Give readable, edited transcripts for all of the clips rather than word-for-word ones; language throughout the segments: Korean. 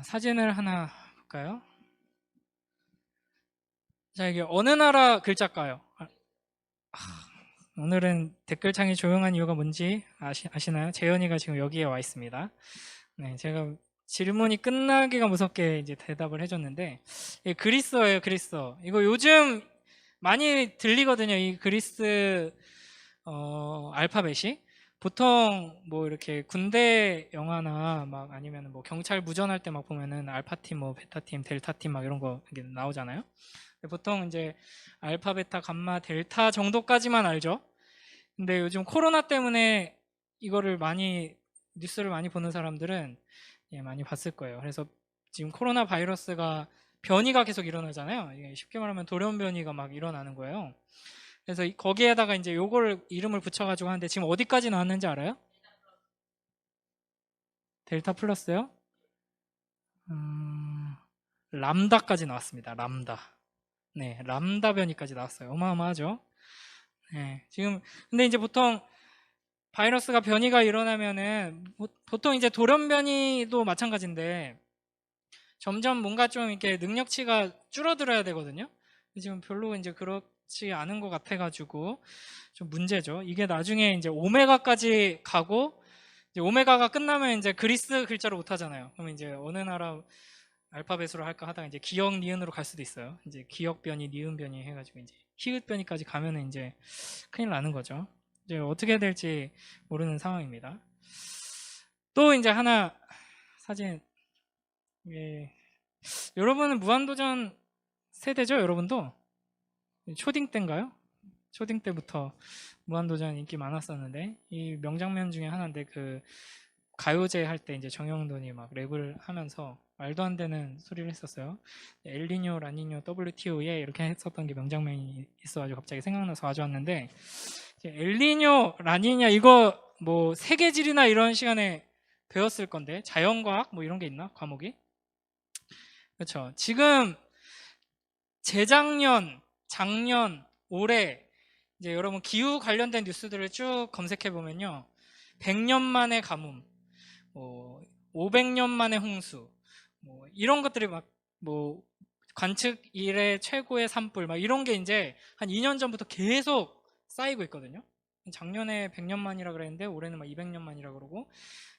사진을 하나 볼까요? 자, 이게 어느 나라 글자일까요? 오늘은 댓글창이 조용한 이유가 뭔지 아시나요? 재현이가 지금 여기에 와 있습니다. 네, 제가 질문이 끝나기가 무섭게 이제 대답을 해줬는데, 그리스어예요, 그리스어. 이거 요즘 많이 들리거든요, 이 그리스 알파벳이. 보통 뭐 이렇게 군대 영화나 막 아니면 뭐 경찰 무전할 때 막 보면은 알파팀, 뭐 베타팀, 델타팀 막 이런 거 이렇게 나오잖아요. 보통 이제 알파, 베타, 감마, 델타 정도까지만 알죠. 근데 요즘 코로나 때문에 이거를 많이 뉴스를 많이 보는 사람들은 많이 봤을 거예요. 그래서 지금 코로나 바이러스가 변이가 계속 일어나잖아요. 이게 쉽게 말하면 돌연 변이가 막 일어나는 거예요. 그래서 거기에다가 이제 요걸 이름을 붙여가지고 하는데 지금 어디까지 나왔는지 알아요? 델타 플러스요? 람다까지 나왔습니다. 람다. 네, 람다 변이까지 나왔어요. 어마어마하죠? 네, 지금 근데 이제 보통 바이러스가 변이가 일어나면은 보통 이제 돌연 변이도 마찬가지인데 점점 뭔가 좀 이렇게 능력치가 줄어들어야 되거든요. 지금 별로 이제 그렇지 않은 것 같아가지고 좀 문제죠. 이게 나중에 이제 오메가까지 가고 이제 오메가가 끝나면 이제 그리스 글자로 못 하잖아요. 그러면 이제 어느 나라 알파벳으로 할까 하다가 이제 기역 니은으로 갈 수도 있어요. 이제 기역 변이, 니은 변이 해가지고 이제 히읗 변이까지 가면은 이제 큰일 나는 거죠. 이제 어떻게 될지 모르는 상황입니다. 또 이제 하나 사진, 예. 여러분은 무한도전 세대죠? 여러분도 초딩 때인가요? 초딩 때부터 무한도전 인기 많았었는데 이 명장면 중에 하나인데 그 가요제 할 때 이제 정영돈이 막 랩을 하면서 말도 안 되는 소리를 했었어요. 엘니뇨, 라니뇨, WTO에 이렇게 했었던 게 명장면이 있어가지고 갑자기 생각나서 가져왔는데 엘니뇨, 라니냐 이거 뭐 세계지리나 이런 시간에 배웠을 건데 자연과학 뭐 이런 게 있나 과목이? 그렇죠. 지금 재작년, 작년, 올해 이제 여러분 기후 관련된 뉴스들을 쭉 검색해 보면요. 100년 만의 가뭄, 뭐 500년 만의 홍수, 뭐 이런 것들이 막 뭐 관측 이래 최고의 산불 막 이런 게 이제 한 2년 전부터 계속 쌓이고 있거든요. 작년에 100년 만이라 그랬는데 올해는 막 200년 만이라 그러고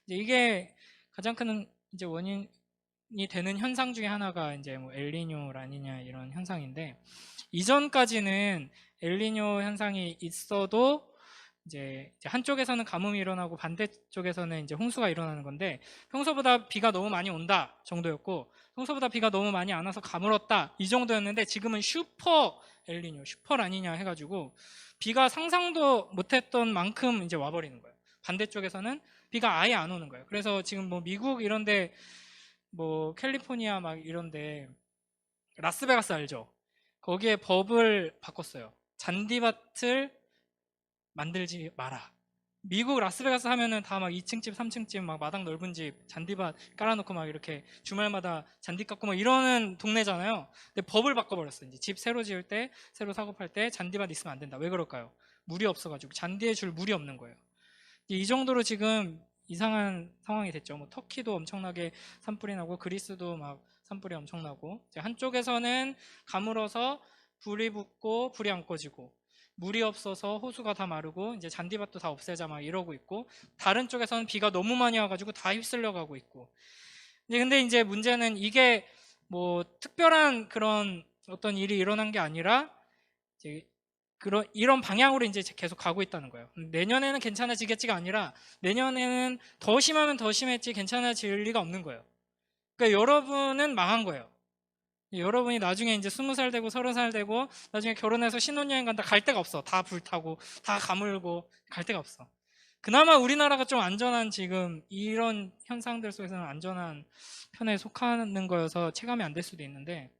이제 이게 가장 큰 이제 원인이 되는 현상 중에 하나가 이제 뭐 엘니뇨, 라니냐 이런 현상인데 이전까지는 엘니뇨 현상이 있어도 이제 한쪽에서는 가뭄이 일어나고 반대쪽에서는 이제 홍수가 일어나는 건데 평소보다 비가 너무 많이 온다 정도였고 평소보다 비가 너무 많이 안 와서 가물었다 이 정도였는데 지금은 슈퍼 엘니뇨, 슈퍼 라니냐 해가지고 비가 상상도 못했던 만큼 이제 와버리는 거예요. 반대쪽에서는 비가 아예 안 오는 거예요. 그래서 지금 뭐 미국 이런데 뭐 캘리포니아 막 이런데 라스베가스 알죠? 거기에 법을 바꿨어요. 잔디밭을 만들지 마라. 미국 라스베가스 하면은 다 막 2층 집, 3층 집, 막 마당 넓은 집, 잔디밭 깔아놓고 막 이렇게 주말마다 잔디 깎고 막 이러는 동네잖아요. 근데 법을 바꿔버렸어요. 이제 집 새로 지을 때, 새로 사고 팔 때 잔디밭 있으면 안 된다. 왜 그럴까요? 물이 없어가지고 잔디에 줄 물이 없는 거예요. 이 정도로 지금 이상한 상황이 됐죠. 뭐 터키도 엄청나게 산불이 나고 그리스도 막 산불이 엄청나고 한쪽에서는 가물어서 불이 붙고 불이 안 꺼지고 물이 없어서 호수가 다 마르고 이제 잔디밭도 다 없애자 막 이러고 있고 다른 쪽에서는 비가 너무 많이 와가지고 다 휩쓸려 가고 있고 근데 이제 문제는 이게 뭐 특별한 그런 어떤 일이 일어난 게 아니라 이제 이런 방향으로 이제 계속 가고 있다는 거예요. 내년에는 괜찮아지겠지가 아니라 내년에는 더 심하면 더 심했지 괜찮아질 리가 없는 거예요. 그러니까 여러분은 망한 거예요. 여러분이 나중에 이제 20살 되고 30살 되고 나중에 결혼해서 신혼여행 간다 갈 데가 없어. 다 불타고 다 가물고 갈 데가 없어. 그나마 우리나라가 좀 안전한 지금 이런 현상들 속에서는 안전한 편에 속하는 거여서 체감이 안 될 수도 있는데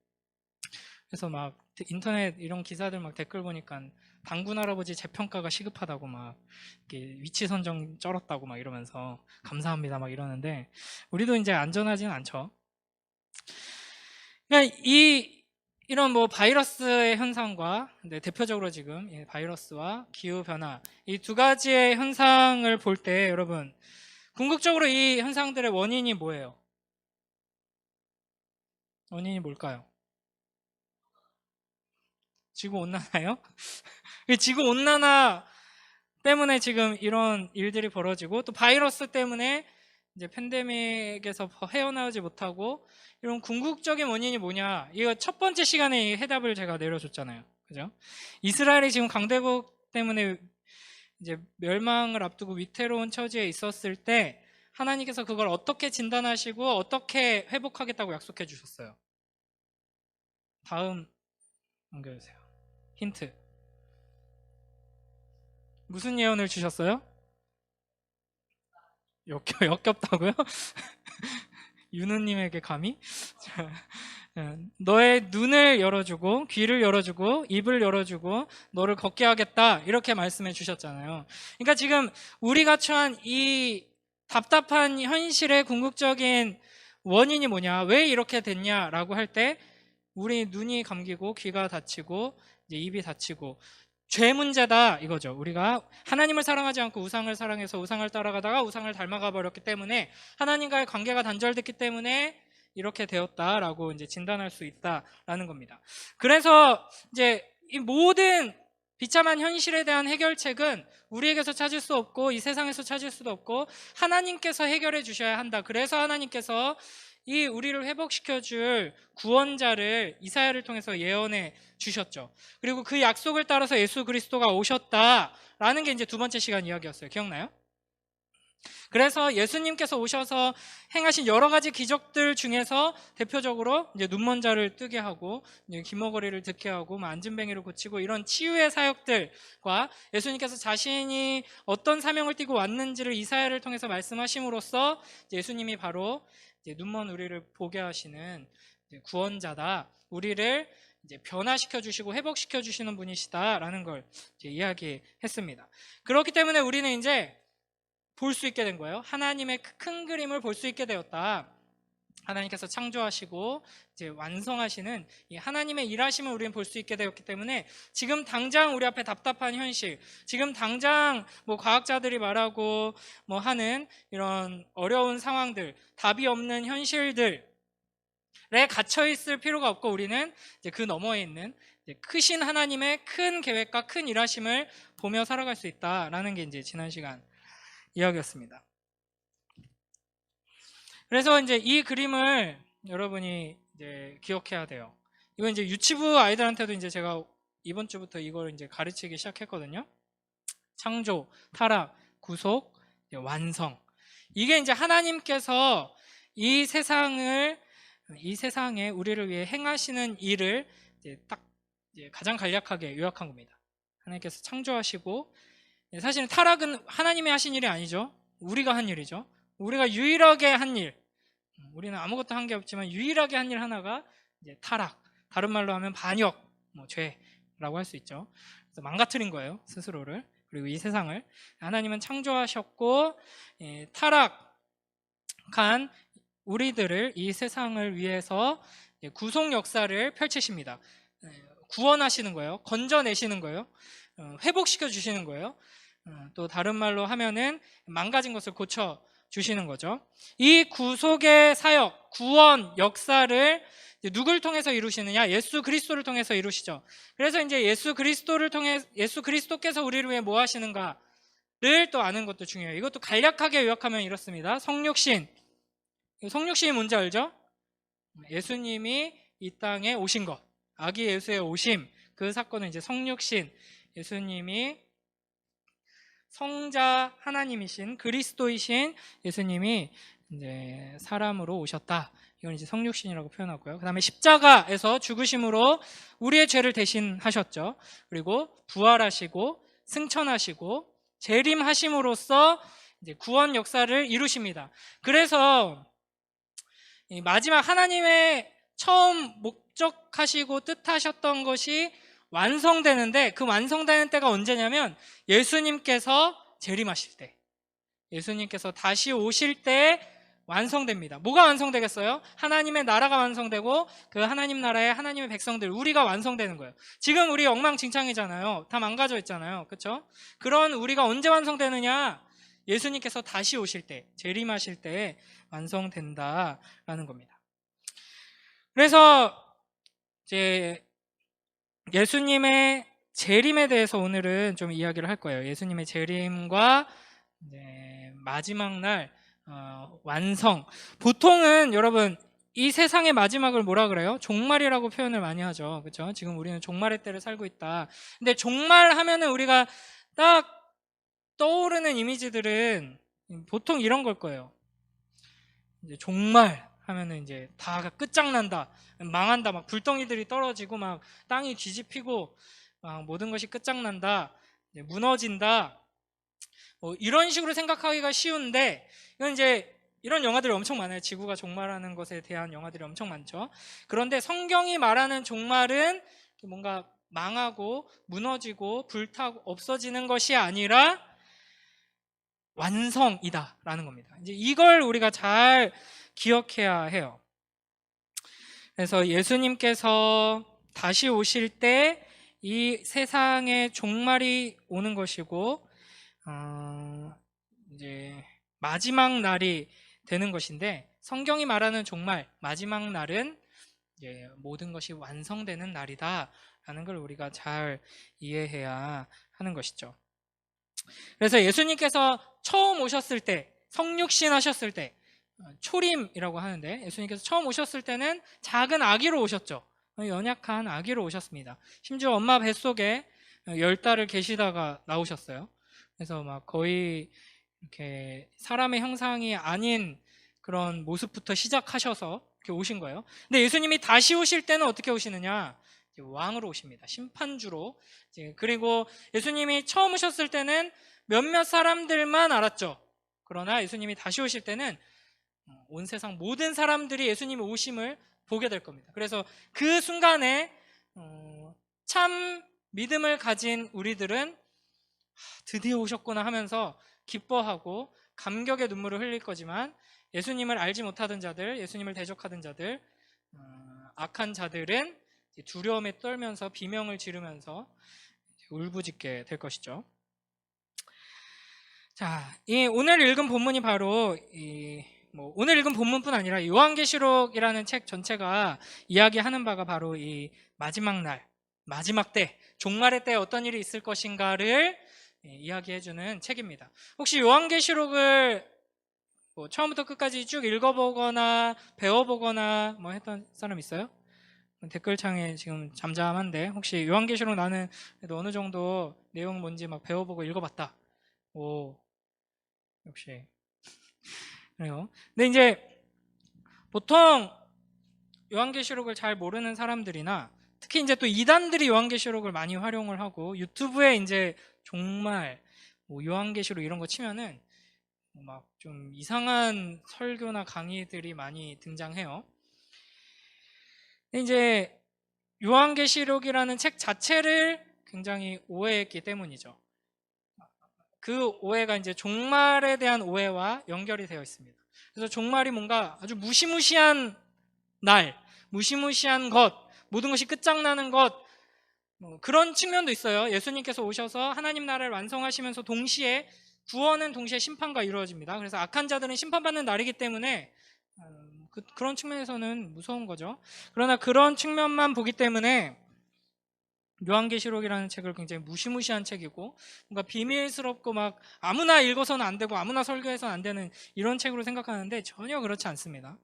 그래서 막 인터넷 이런 기사들 막 댓글 보니까 당군 할아버지 재평가가 시급하다고 막 이렇게 위치 선정 쩔었다고 막 이러면서 감사합니다 막 이러는데 우리도 이제 안전하지는 않죠. 그러니까 이런 뭐 바이러스의 현상과 대표적으로 지금 바이러스와 기후 변화 이 두 가지의 현상을 볼 때 여러분 궁극적으로 이 현상들의 원인이 뭐예요? 원인이 뭘까요? 지구온난화요? 지구온난화 때문에 지금 이런 일들이 벌어지고, 또 바이러스 때문에 이제 팬데믹에서 헤어나오지 못하고, 이런 궁극적인 원인이 뭐냐? 이거 첫 번째 시간에 이 해답을 제가 내려줬잖아요. 그죠? 이스라엘이 지금 강대국 때문에 이제 멸망을 앞두고 위태로운 처지에 있었을 때 하나님께서 그걸 어떻게 진단하시고 어떻게 회복하겠다고 약속해 주셨어요. 다음 넘겨주세요. 힌트. 무슨 예언을 주셨어요? 역겹다고요? 윤우님에게 감히? 너의 눈을 열어주고 귀를 열어주고 입을 열어주고 너를 걷게 하겠다, 이렇게 말씀해 주셨잖아요. 그러니까 지금 우리가 처한 이 답답한 현실의 궁극적인 원인이 뭐냐, 왜 이렇게 됐냐라고 할 때 우리 눈이 감기고 귀가 닫히고 이제 입이 닫히고 죄 문제다 이거죠. 우리가 하나님을 사랑하지 않고 우상을 사랑해서 우상을 따라가다가 우상을 닮아가 버렸기 때문에 하나님과의 관계가 단절됐기 때문에 이렇게 되었다라고 이제 진단할 수 있다라는 겁니다. 그래서 이제 이 모든 비참한 현실에 대한 해결책은 우리에게서 찾을 수 없고 이 세상에서 찾을 수도 없고 하나님께서 해결해 주셔야 한다. 그래서 하나님께서 이 우리를 회복시켜 줄 구원자를 이사야를 통해서 예언해 주셨죠. 그리고 그 약속을 따라서 예수 그리스도가 오셨다라는 게 이제 두 번째 시간 이야기였어요. 기억나요? 그래서 예수님께서 오셔서 행하신 여러 가지 기적들 중에서 대표적으로 이제 눈먼 자를 뜨게 하고 귀머거리를 듣게 하고 앉은뱅이를 고치고 이런 치유의 사역들과 예수님께서 자신이 어떤 사명을 띠고 왔는지를 이사야를 통해서 말씀하심으로써 예수님이 바로 이제 눈먼 우리를 보게 하시는 구원자다, 우리를 이제 변화시켜 주시고 회복시켜 주시는 분이시다라는 걸 이제 이야기했습니다. 그렇기 때문에 우리는 이제 볼 수 있게 된 거예요. 하나님의 큰 그림을 볼 수 있게 되었다. 하나님께서 창조하시고 이제 완성하시는 이 하나님의 일하심을 우리는 볼 수 있게 되었기 때문에 지금 당장 우리 앞에 답답한 현실, 지금 당장 뭐 과학자들이 말하고 뭐 하는 이런 어려운 상황들, 답이 없는 현실들에 갇혀 있을 필요가 없고 우리는 이제 그 너머에 있는 크신 하나님의 큰 계획과 큰 일하심을 보며 살아갈 수 있다라는 게 이제 지난 시간 이야기였습니다. 그래서 이제 이 그림을 여러분이 이제 기억해야 돼요. 이건 이제 유치부 아이들한테도 이제 제가 이번 주부터 이걸 이제 가르치기 시작했거든요. 창조, 타락, 구속, 완성. 이게 이제 하나님께서 이 세상에 우리를 위해 행하시는 일을 이제 딱 이제 가장 간략하게 요약한 겁니다. 하나님께서 창조하시고, 사실은 타락은 하나님이 하신 일이 아니죠. 우리가 한 일이죠. 우리가 유일하게 한 일, 우리는 아무것도 한 게 없지만 유일하게 한 일 하나가 이제 타락, 다른 말로 하면 반역, 죄라고 할 수 있죠. 그래서 망가뜨린 거예요, 스스로를. 그리고 이 세상을 하나님은 창조하셨고, 타락한 우리들을, 이 세상을 위해서 구속 역사를 펼치십니다. 구원하시는 거예요. 건져내시는 거예요. 회복시켜 주시는 거예요. 또 다른 말로 하면은 망가진 것을 고쳐 주시는 거죠. 이 구속의 사역, 구원 역사를 누굴 통해서 이루시느냐? 예수 그리스도를 통해서 이루시죠. 그래서 이제 예수 그리스도께서 우리를 위해 뭐 하시는가를 또 아는 것도 중요해요. 이것도 간략하게 요약하면 이렇습니다. 성육신이 뭔지 알죠? 예수님이 이 땅에 오신 것, 아기 예수의 오심, 그 사건은 이제 성육신, 예수님이 성자 하나님이신 그리스도이신 예수님이 이제 사람으로 오셨다. 이건 이제 성육신이라고 표현하고요. 그 다음에 십자가에서 죽으심으로 우리의 죄를 대신하셨죠. 그리고 부활하시고 승천하시고 재림하심으로써 이제 구원 역사를 이루십니다. 그래서 마지막 하나님의 처음 목적하시고 뜻하셨던 것이 완성되는데, 그 완성되는 때가 언제냐면 예수님께서 재림하실 때, 예수님께서 다시 오실 때 완성됩니다. 뭐가 완성되겠어요? 하나님의 나라가 완성되고 그 하나님 나라의 하나님의 백성들, 우리가 완성되는 거예요. 지금 우리 엉망진창이잖아요. 다 망가져 있잖아요. 그렇죠? 그런 우리가 언제 완성되느냐? 예수님께서 다시 오실 때, 재림하실 때 완성된다라는 겁니다. 그래서 이제 예수님의 재림에 대해서 오늘은 좀 이야기를 할 거예요. 예수님의 재림과 마지막 날 완성. 보통은 여러분 이 세상의 마지막을 뭐라 그래요? 종말이라고 표현을 많이 하죠. 그렇죠? 지금 우리는 종말의 때를 살고 있다. 근데 종말 하면은 우리가 딱 떠오르는 이미지들은 보통 이런 걸 거예요. 이제 종말 하면은 이제 다 끝장난다, 망한다, 막 불덩이들이 떨어지고 막 땅이 뒤집히고 막 모든 것이 끝장난다, 무너진다, 뭐 이런 식으로 생각하기가 쉬운데, 이건 이제 이런 영화들이 엄청 많아요. 지구가 종말하는 것에 대한 영화들이 엄청 많죠. 그런데 성경이 말하는 종말은 뭔가 망하고 무너지고 불타고 없어지는 것이 아니라 완성이다라는 겁니다. 이제 이걸 우리가 잘 기억해야 해요. 그래서 예수님께서 다시 오실 때 이 세상의 종말이 오는 것이고, 이제 마지막 날이 되는 것인데, 성경이 말하는 종말, 마지막 날은 이제 모든 것이 완성되는 날이다라는 걸 우리가 잘 이해해야 하는 것이죠. 그래서 예수님께서 처음 오셨을 때, 성육신 하셨을 때, 초림이라고 하는데, 예수님께서 처음 오셨을 때는 작은 아기로 오셨죠. 연약한 아기로 오셨습니다. 심지어 엄마 뱃속에 10달을 계시다가 나오셨어요. 그래서 막 거의 이렇게 사람의 형상이 아닌 그런 모습부터 시작하셔서 이렇게 오신 거예요. 근데 예수님이 다시 오실 때는 어떻게 오시느냐? 왕으로 오십니다. 심판주로. 그리고 예수님이 처음 오셨을 때는 몇몇 사람들만 알았죠. 그러나 예수님이 다시 오실 때는 온 세상 모든 사람들이 예수님의 오심을 보게 될 겁니다. 그래서 그 순간에 참 믿음을 가진 우리들은 드디어 오셨구나 하면서 기뻐하고 감격의 눈물을 흘릴 거지만, 예수님을 알지 못하던 자들, 예수님을 대적하던 자들, 악한 자들은 두려움에 떨면서 비명을 지르면서 울부짖게 될 것이죠. 자, 이 오늘 읽은 본문이 바로 오늘 읽은 본문뿐 아니라 요한계시록이라는 책 전체가 이야기하는 바가 바로 이 마지막 날, 마지막 때, 종말의 때에 어떤 일이 있을 것인가를 이야기해주는 책입니다. 혹시 요한계시록을 처음부터 끝까지 쭉 읽어보거나 배워보거나 했던 사람 있어요? 댓글창에 지금 잠잠한데, 혹시 요한계시록 나는 그래도 어느 정도 내용 뭔지 막 배워보고 읽어봤다. 오, 역시 그래요. 근데 이제 보통 요한계시록을 잘 모르는 사람들이나 특히 이제 또 이단들이 요한계시록을 많이 활용을 하고 유튜브에 이제 정말 요한계시록 이런 거 치면은 막 좀 이상한 설교나 강의들이 많이 등장해요. 근데 이제 요한계시록이라는 책 자체를 굉장히 오해했기 때문이죠. 그 오해가 이제 종말에 대한 오해와 연결이 되어 있습니다. 그래서 종말이 뭔가 아주 무시무시한 날, 무시무시한 것, 모든 것이 끝장나는 것, 그런 측면도 있어요. 예수님께서 오셔서 하나님 나라를 완성하시면서 동시에 구원은 동시에 심판과 이루어집니다. 그래서 악한 자들은 심판받는 날이기 때문에 그런 측면에서는 무서운 거죠. 그러나 그런 측면만 보기 때문에 요한계시록이라는 책을 굉장히 무시무시한 책이고 뭔가 비밀스럽고 막 아무나 읽어서는 안 되고 아무나 설교해서는 안 되는 이런 책으로 생각하는데 전혀 그렇지 않습니다.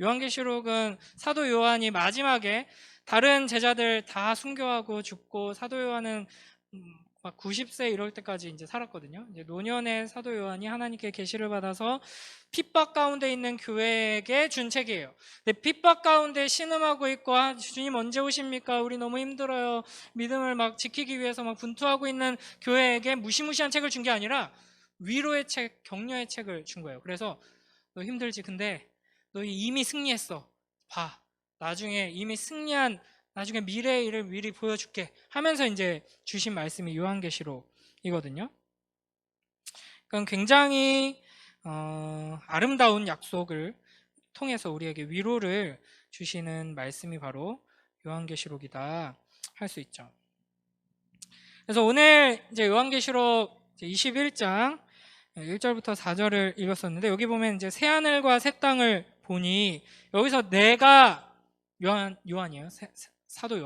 요한계시록은 사도 요한이 마지막에 다른 제자들 다 순교하고 죽고 사도 요한은 막 90세 이럴 때까지 이제 살았거든요. 이제 노년의 사도 요한이 하나님께 계시를 받아서 핍박 가운데 있는 교회에게 준 책이에요. 근데 핍박 가운데 신음하고 있고 주님 언제 오십니까? 우리 너무 힘들어요. 믿음을 막 지키기 위해서 막 분투하고 있는 교회에게 무시무시한 책을 준 게 아니라 위로의 책, 격려의 책을 준 거예요. 그래서 너 힘들지? 근데 너희 이미 승리했어. 봐. 나중에 이미 승리한 나중에 미래의 일을 미리 보여줄게 하면서 이제 주신 말씀이 요한계시록이거든요. 그건 굉장히 아름다운 약속을 통해서 우리에게 위로를 주시는 말씀이 바로 요한계시록이다 할 수 있죠. 그래서 오늘 이제 요한계시록 21장 1절부터 4절을 읽었었는데, 여기 보면 이제 새하늘과 새 땅을 보니 여기서 내가 요한이에요. 사도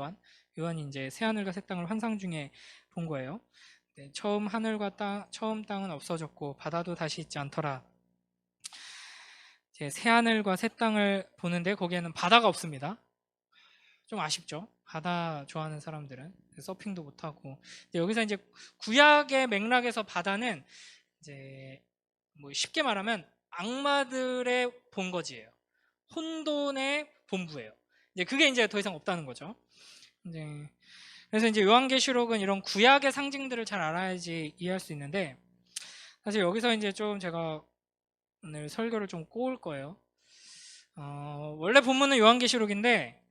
요한이 이제 새 하늘과 새 땅을 환상 중에 본 거예요. 네, 처음 땅은 없어졌고 바다도 다시 있지 않더라. 이제 새 하늘과 새 땅을 보는데 거기에는 바다가 없습니다. 좀 아쉽죠. 바다 좋아하는 사람들은 서핑도 못 하고. 여기서 이제 구약의 맥락에서 바다는 이제 뭐 쉽게 말하면 악마들의 본거지예요. 혼돈의 본부예요. 이제 그게 이제 더 이상 없다는 거죠. 이제 그래서 이제 요한계시록은 이런 구약의 상징들을 잘 알아야지 이해할 수 있는데, 사실 여기서 이제 좀 제가 오늘 설교를 좀 꼬을 거예요. 원래 본문은 요한계시록인데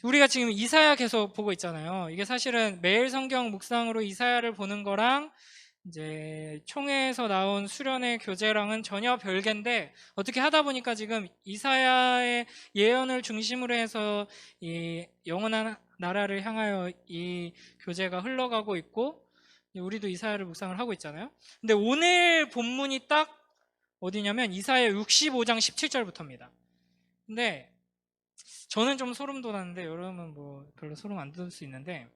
우리가 지금 이사야 계속 보고 있잖아요. 이게 사실은 매일 성경 묵상으로 이사야를 보는 거랑 이제 총회에서 나온 수련의 교재랑은 전혀 별개인데, 어떻게 하다 보니까 지금 이사야의 예언을 중심으로 해서 이 영원한 나라를 향하여 이 교재가 흘러가고 있고, 우리도 이사야를 묵상을 하고 있잖아요. 근데 오늘 본문이 딱 어디냐면 이사야 65장 17절부터입니다. 근데 저는 좀 소름 돋았는데 여러분은 뭐 별로 소름 안 돋을 수 있는데,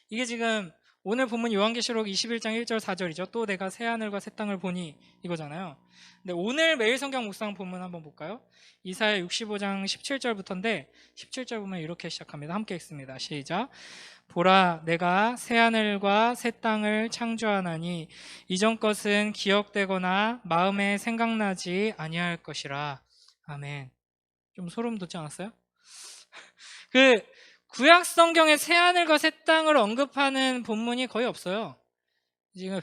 이게 지금 오늘 본문 요한계시록 21장 1절 4절이죠. 또 내가 새하늘과 새 땅을 보니 이거잖아요. 근데 오늘 매일 성경 묵상 본문 한번 볼까요? 이사야 65장 17절부터인데 17절 보면 이렇게 시작합니다. 함께 읽습니다. 시작. 보라, 내가 새하늘과 새 땅을 창조하나니 이전 것은 기억되거나 마음에 생각나지 아니할 것이라. 아멘. 좀 소름 돋지 않았어요? 그 구약 성경에 새 하늘과 새 땅을 언급하는 본문이 거의 없어요. 지금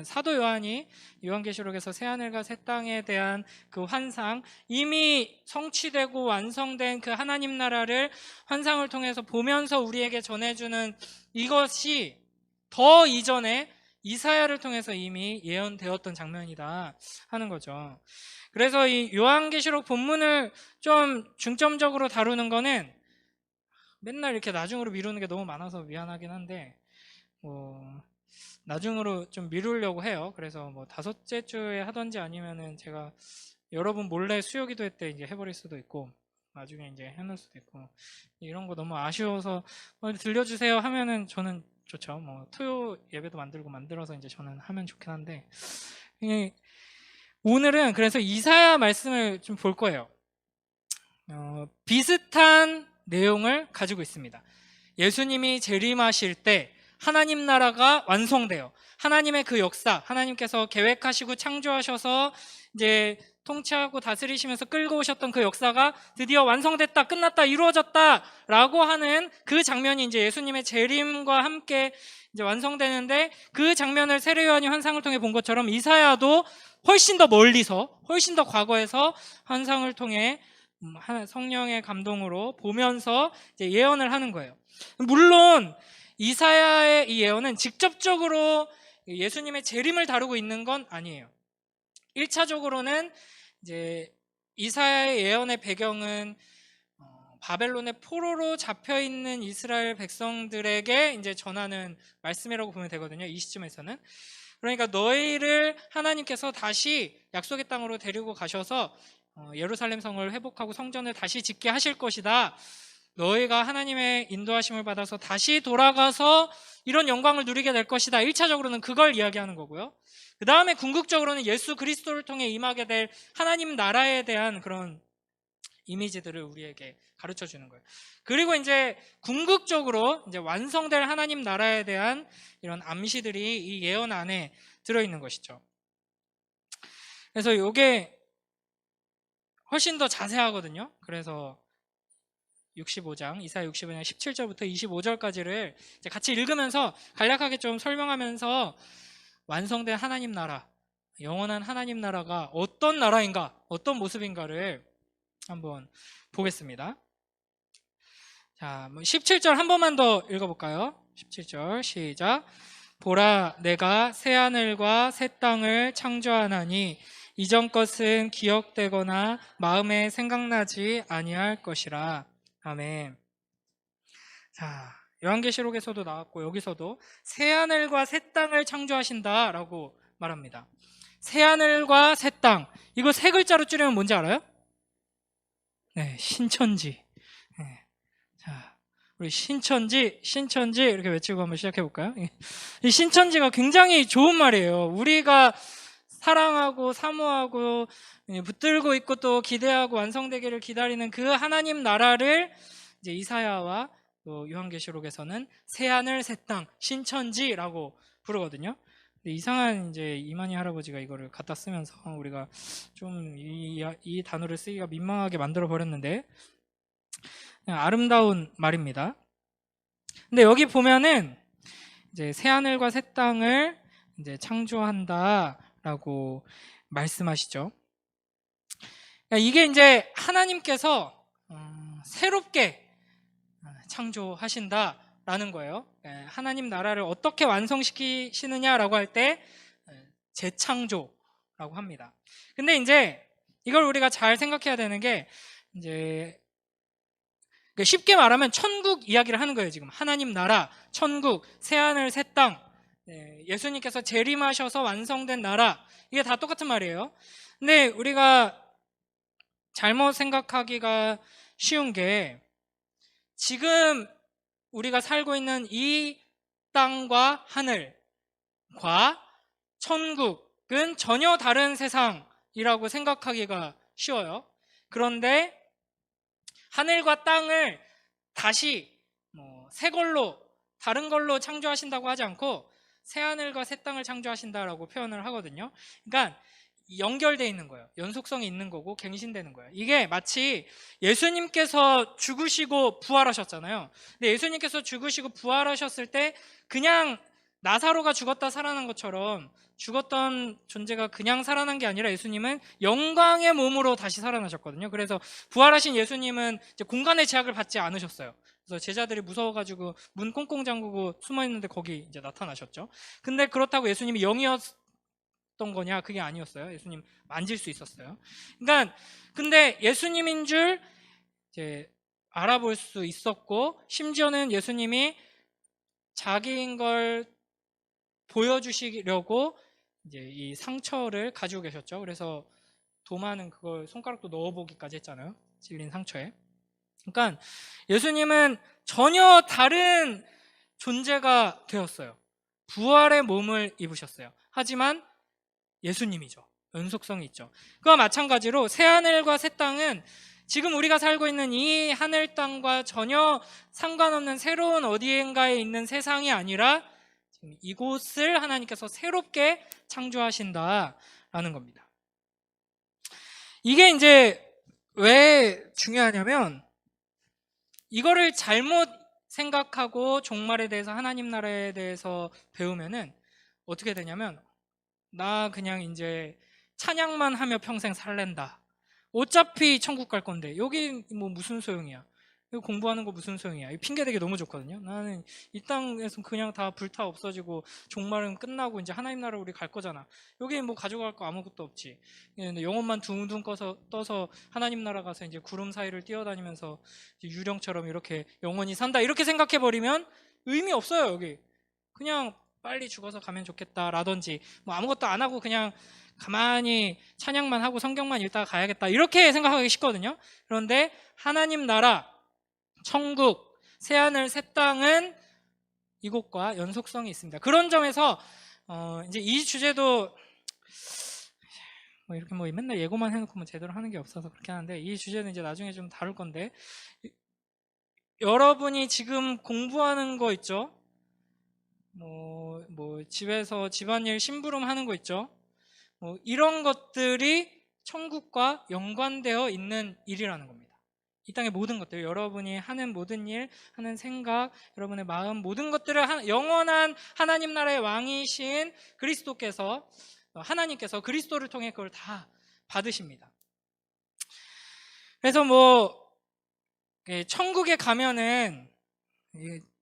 사도 요한이 요한계시록에서 새 하늘과 새 땅에 대한 그 환상, 이미 성취되고 완성된 그 하나님 나라를 환상을 통해서 보면서 우리에게 전해주는 이것이 더 이전에 이사야를 통해서 이미 예언되었던 장면이다 하는 거죠. 그래서 이 요한계시록 본문을 좀 중점적으로 다루는 거는 맨날 이렇게 나중으로 미루는 게 너무 많아서 미안하긴 한데, 나중으로 좀 미루려고 해요. 그래서 뭐 5째 주에 하던지 아니면은 제가 여러분 몰래 수요기도 때 이제 해버릴 수도 있고, 나중에 이제 해놓을 수도 있고, 이런 거 너무 아쉬워서 들려주세요 하면은 저는 좋죠. 뭐 토요 예배도 만들어서 이제 저는 하면 좋긴 한데, 오늘은 그래서 이사야 말씀을 좀 볼 거예요. 비슷한 내용을 가지고 있습니다. 예수님이 재림하실 때 하나님 나라가 완성돼요. 하나님의 그 역사, 하나님께서 계획하시고 창조하셔서 이제 통치하고 다스리시면서 끌고 오셨던 그 역사가 드디어 완성됐다, 끝났다, 이루어졌다라고 하는 그 장면이 이제 예수님의 재림과 함께 이제 완성되는데, 그 장면을 세례 요한이 환상을 통해 본 것처럼 이사야도 훨씬 더 멀리서, 훨씬 더 과거에서 환상을 통해 성령의 감동으로 보면서 이제 예언을 하는 거예요. 물론 이사야의 이 예언은 직접적으로 예수님의 재림을 다루고 있는 건 아니에요. 1차적으로는 이제 이사야의 예언의 배경은 바벨론의 포로로 잡혀 있는 이스라엘 백성들에게 이제 전하는 말씀이라고 보면 되거든요. 이 시점에서는. 그러니까 너희를 하나님께서 다시 약속의 땅으로 데리고 가셔서 예루살렘 성을 회복하고 성전을 다시 짓게 하실 것이다. 너희가 하나님의 인도하심을 받아서 다시 돌아가서 이런 영광을 누리게 될 것이다. 1차적으로는 그걸 이야기하는 거고요. 그 다음에 궁극적으로는 예수 그리스도를 통해 임하게 될 하나님 나라에 대한 그런 이미지들을 우리에게 가르쳐 주는 거예요. 그리고 이제 궁극적으로 이제 완성될 하나님 나라에 대한 이런 암시들이 이 예언 안에 들어있는 것이죠. 그래서 이게 훨씬 더 자세하거든요. 그래서 65장, 이사야 65장 17절부터 25절까지를 같이 읽으면서 간략하게 좀 설명하면서 완성된 하나님 나라, 영원한 하나님 나라가 어떤 나라인가, 어떤 모습인가를 한번 보겠습니다. 자, 17절 한 번만 더 읽어볼까요? 17절 시작. 보라, 내가 새 하늘과 새 땅을 창조하나니 이전 것은 기억되거나 마음에 생각나지 아니할 것이라. 아멘. 자, 요한계시록에서도 나왔고 여기서도 새 하늘과 새 땅을 창조하신다라고 말합니다. 새 하늘과 새 땅, 이거 세 글자로 줄이면 뭔지 알아요? 네, 신천지. 네. 자, 우리 신천지 이렇게 외치고 한번 시작해 볼까요? 이 신천지가 굉장히 좋은 말이에요. 우리가 사랑하고 사모하고 붙들고 있고 또 기대하고 완성되기를 기다리는 그 하나님 나라를 이제 이사야와 또 요한계시록에서는 새하늘 새 땅 신천지라고 부르거든요. 근데 이상한 이제 이만희 할아버지가 이거를 갖다 쓰면서 우리가 좀 이 단어를 쓰기가 민망하게 만들어 버렸는데 아름다운 말입니다. 근데 여기 보면은 이제 새 하늘과 새 땅을 이제 창조한다라고 말씀하시죠. 이게 이제 하나님께서 새롭게 창조하신다라는 거예요. 하나님 나라를 어떻게 완성시키시느냐라고 할 때 재창조라고 합니다. 근데 이제 이걸 우리가 잘 생각해야 되는 게 이제 쉽게 말하면 천국 이야기를 하는 거예요. 지금 하나님 나라, 천국, 새하늘, 새 땅, 예수님께서 재림하셔서 완성된 나라, 이게 다 똑같은 말이에요. 근데 우리가 잘못 생각하기가 쉬운 게 지금 우리가 살고 있는 이 땅과 하늘과 천국은 전혀 다른 세상이라고 생각하기가 쉬워요. 그런데 하늘과 땅을 다시 새 걸로 다른 걸로 창조하신다고 하지 않고 새 하늘과 새 땅을 창조하신다라고 표현을 하거든요. 그러니까 연결되어 있는 거예요. 연속성이 있는 거고 갱신되는 거예요. 이게 마치 예수님께서 죽으시고 부활하셨잖아요. 근데 예수님께서 죽으시고 부활하셨을 때 그냥 나사로가 죽었다 살아난 것처럼 죽었던 존재가 그냥 살아난 게 아니라 예수님은 영광의 몸으로 다시 살아나셨거든요. 그래서 부활하신 예수님은 이제 공간의 제약을 받지 않으셨어요. 그래서 제자들이 무서워가지고 문 꽁꽁 잠그고 숨어있는데 거기 이제 나타나셨죠. 근데 그렇다고 예수님이 영이었던 거냐? 그게 아니었어요. 예수님 만질 수 있었어요. 그러니까 근데 예수님인 줄 이제 알아볼 수 있었고 심지어는 예수님이 자기인 걸 보여주시려고 이제 이 상처를 가지고 계셨죠. 그래서 도마는 그걸 손가락도 넣어보기까지 했잖아요. 찔린 상처에. 그러니까 예수님은 전혀 다른 존재가 되었어요. 부활의 몸을 입으셨어요. 하지만 예수님이죠. 연속성이 있죠. 그와 마찬가지로 새하늘과 새 땅은 지금 우리가 살고 있는 이 하늘 땅과 전혀 상관없는 새로운 어디엔가에 있는 세상이 아니라 지금 이곳을 하나님께서 새롭게 창조하신다라는 겁니다. 이게 이제 왜 중요하냐면 이거를 잘못 생각하고 종말에 대해서 하나님 나라에 대해서 배우면은 어떻게 되냐면 나 그냥 이제 찬양만 하며 평생 살랜다. 어차피 천국 갈 건데 여기 뭐 무슨 소용이야. 이거 공부하는 거 무슨 소용이야. 핑계대기 너무 좋거든요. 나는 이 땅에서 그냥 다 불타 없어지고 종말은 끝나고 이제 하나님 나라 우리 갈 거잖아. 여기 뭐 가져갈 거 아무것도 없지. 영혼만 둥둥 떠서 하나님 나라 가서 이제 구름 사이를 뛰어다니면서 유령처럼 이렇게 영원히 산다. 이렇게 생각해 버리면 의미 없어요. 여기 그냥 빨리 죽어서 가면 좋겠다라든지 뭐 아무것도 안 하고 그냥 가만히 찬양만 하고 성경만 읽다가 가야겠다 이렇게 생각하기 쉽거든요. 그런데 하나님 나라, 천국, 새하늘 새 땅은 이곳과 연속성이 있습니다. 그런 점에서 이제 이 주제도 뭐 이렇게 뭐 맨날 예고만 해놓고 뭐 제대로 하는 게 없어서 그렇게 하는데 이 주제는 이제 나중에 좀 다룰 건데 여러분이 지금 공부하는 거 있죠? 뭐 집에서 집안일 심부름 하는 거 있죠? 이런 것들이 천국과 연관되어 있는 일이라는 겁니다. 이 땅의 모든 것들, 여러분이 하는 모든 일, 하는 생각, 여러분의 마음, 모든 것들을 영원한 하나님 나라의 왕이신 그리스도께서, 하나님께서 그리스도를 통해 그걸 다 받으십니다. 그래서 천국에 가면은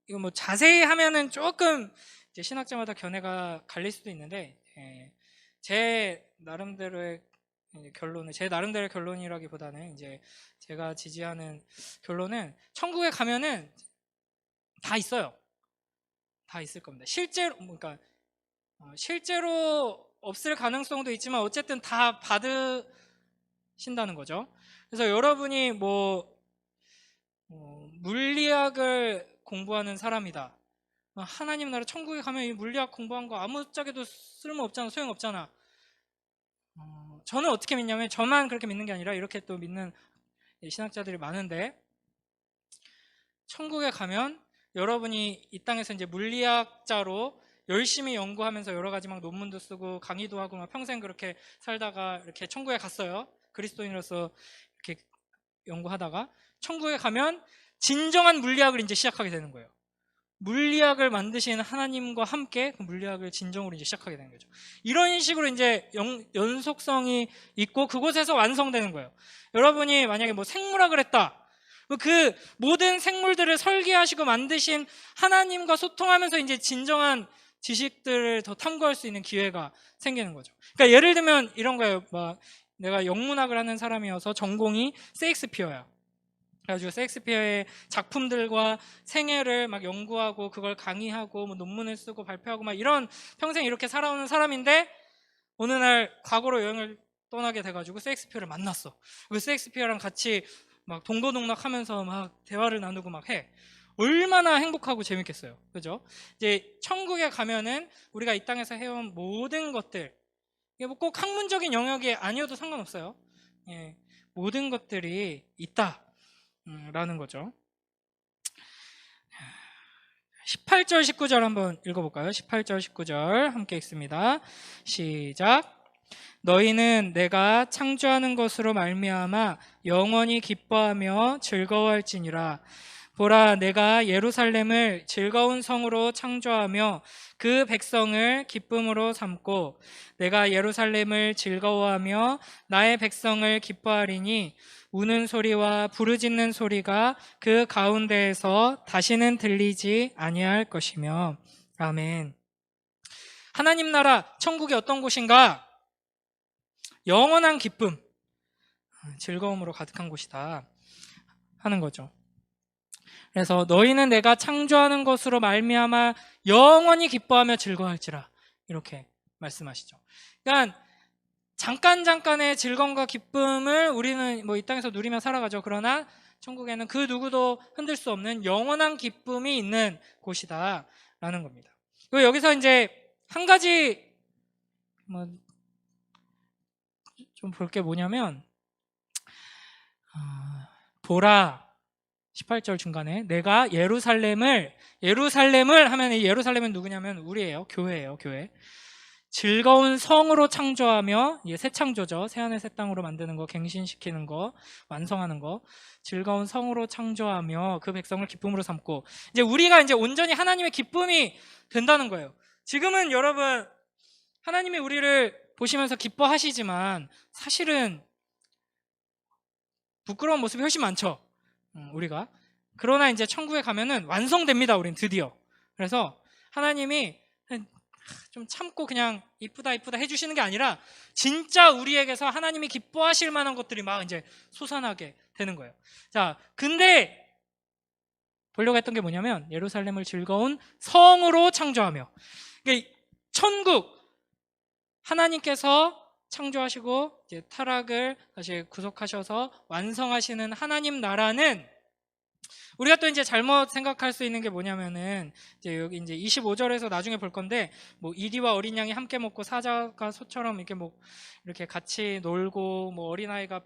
이거 뭐 자세히 하면은 조금 이제 신학자마다 견해가 갈릴 수도 있는데 제 나름대로의 결론이라기보다는 이제 제가 지지하는 결론은 천국에 가면은 다 있어요. 다 있을 겁니다. 실제로 없을 가능성도 있지만 어쨌든 다 받으신다는 거죠. 그래서 여러분이 물리학을 공부하는 사람이다. 하나님 나라 천국에 가면 이 물리학 공부한 거 아무짝에도 쓸모없잖아, 소용없잖아. 저는 어떻게 믿냐면, 저만 그렇게 믿는 게 아니라 이렇게 또 믿는 신학자들이 많은데, 천국에 가면 여러분이 이 땅에서 이제 물리학자로 열심히 연구하면서 여러 가지 막 논문도 쓰고 강의도 하고 막 평생 그렇게 살다가 이렇게 천국에 갔어요. 그리스도인으로서 이렇게 연구하다가 천국에 가면 진정한 물리학을 이제 시작하게 되는 거예요. 물리학을 만드신 하나님과 함께 그 물리학을 진정으로 이제 시작하게 되는 거죠. 이런 식으로 이제 연속성이 있고 그곳에서 완성되는 거예요. 여러분이 만약에 생물학을 했다. 그 모든 생물들을 설계하시고 만드신 하나님과 소통하면서 이제 진정한 지식들을 더 탐구할 수 있는 기회가 생기는 거죠. 그러니까 예를 들면 이런 거예요. 내가 영문학을 하는 사람이어서 전공이 셰익스피어야. 그래가지고 셰익스피어의 작품들과 생애를 막 연구하고 그걸 강의하고 논문을 쓰고 발표하고 막 이런 평생 이렇게 살아오는 사람인데 어느 날 과거로 여행을 떠나게 돼가지고 셰익스피어를 만났어. 그 셰익스피어랑 같이 막 동거동락하면서 막 대화를 나누고 막 해. 얼마나 행복하고 재밌겠어요. 그죠? 이제 천국에 가면은 우리가 이 땅에서 해온 모든 것들, 이게 꼭 학문적인 영역이 아니어도 상관없어요. 예, 모든 것들이 있다. 라는 거죠. 18절 19절 한번 읽어볼까요? 18절 19절 함께 읽습니다. 시작. 너희는 내가 창조하는 것으로 말미암아 영원히 기뻐하며 즐거워할지니라. 보라, 내가 예루살렘을 즐거운 성으로 창조하며 그 백성을 기쁨으로 삼고 내가 예루살렘을 즐거워하며 나의 백성을 기뻐하리니 우는 소리와 부르짖는 소리가 그 가운데에서 다시는 들리지 아니할 것이며. 아멘. 하나님 나라 천국이 어떤 곳인가? 영원한 기쁨, 즐거움으로 가득한 곳이다 하는 거죠. 그래서 너희는 내가 창조하는 것으로 말미암아 영원히 기뻐하며 즐거워할지라, 이렇게 말씀하시죠. 그러니까 잠깐의 즐거움과 기쁨을 우리는 이 땅에서 누리며 살아가죠. 그러나 천국에는 그 누구도 흔들 수 없는 영원한 기쁨이 있는 곳이다 라는 겁니다. 그리고 여기서 이제 한 가지 좀 볼 게 뭐냐면, 보라 18절 중간에 내가 예루살렘을 하면 이 예루살렘은 누구냐면 우리예요. 교회예요. 교회. 즐거운 성으로 창조하며, 새 창조죠. 새하늘 새 땅으로 만드는 거, 갱신시키는 거, 완성하는 거. 즐거운 성으로 창조하며 그 백성을 기쁨으로 삼고, 이제 우리가 이제 온전히 하나님의 기쁨이 된다는 거예요. 지금은 여러분 하나님이 우리를 보시면서 기뻐하시지만 사실은 부끄러운 모습이 훨씬 많죠. 우리가. 그러나 이제 천국에 가면은 완성됩니다. 우린 드디어. 그래서 하나님이 좀 참고 그냥 이쁘다 해주시는 게 아니라 진짜 우리에게서 하나님이 기뻐하실 만한 것들이 막 이제 솟아나게 되는 거예요. 자, 근데 보려고 했던 게 뭐냐면 예루살렘을 즐거운 성으로 창조하며, 그러니까 천국, 하나님께서 창조하시고 이제 타락을 다시 구속하셔서 완성하시는 하나님 나라는, 우리가 또 이제 잘못 생각할 수 있는 게 뭐냐면은 이제 여기 이제 25절에서 나중에 볼 건데 이리와 어린 양이 함께 먹고 사자가 소처럼 이렇게 같이 놀고 어린아이가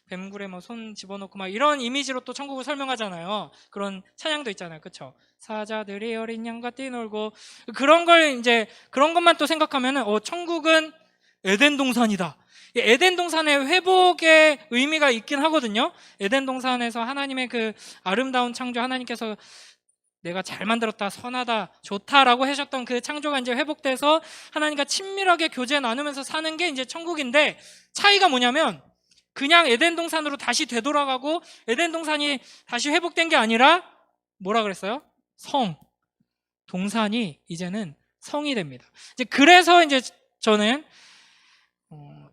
뱀굴에 손 집어넣고 막 이런 이미지로 또 천국을 설명하잖아요. 그런 찬양도 있잖아요. 그렇죠? 사자들이 어린 양과 뛰놀고, 그런 걸 이제 그런 것만 또 생각하면은 천국은 에덴 동산이다. 에덴 동산의 회복의 의미가 있긴 하거든요. 에덴 동산에서 하나님의 그 아름다운 창조, 하나님께서 내가 잘 만들었다, 선하다, 좋다라고 하셨던 그 창조가 이제 회복돼서 하나님과 친밀하게 교제 나누면서 사는 게 이제 천국인데, 차이가 뭐냐면 그냥 에덴 동산으로 다시 되돌아가고 에덴 동산이 다시 회복된 게 아니라 뭐라 그랬어요? 동산이 이제는 성이 됩니다. 이제 그래서 이제 저는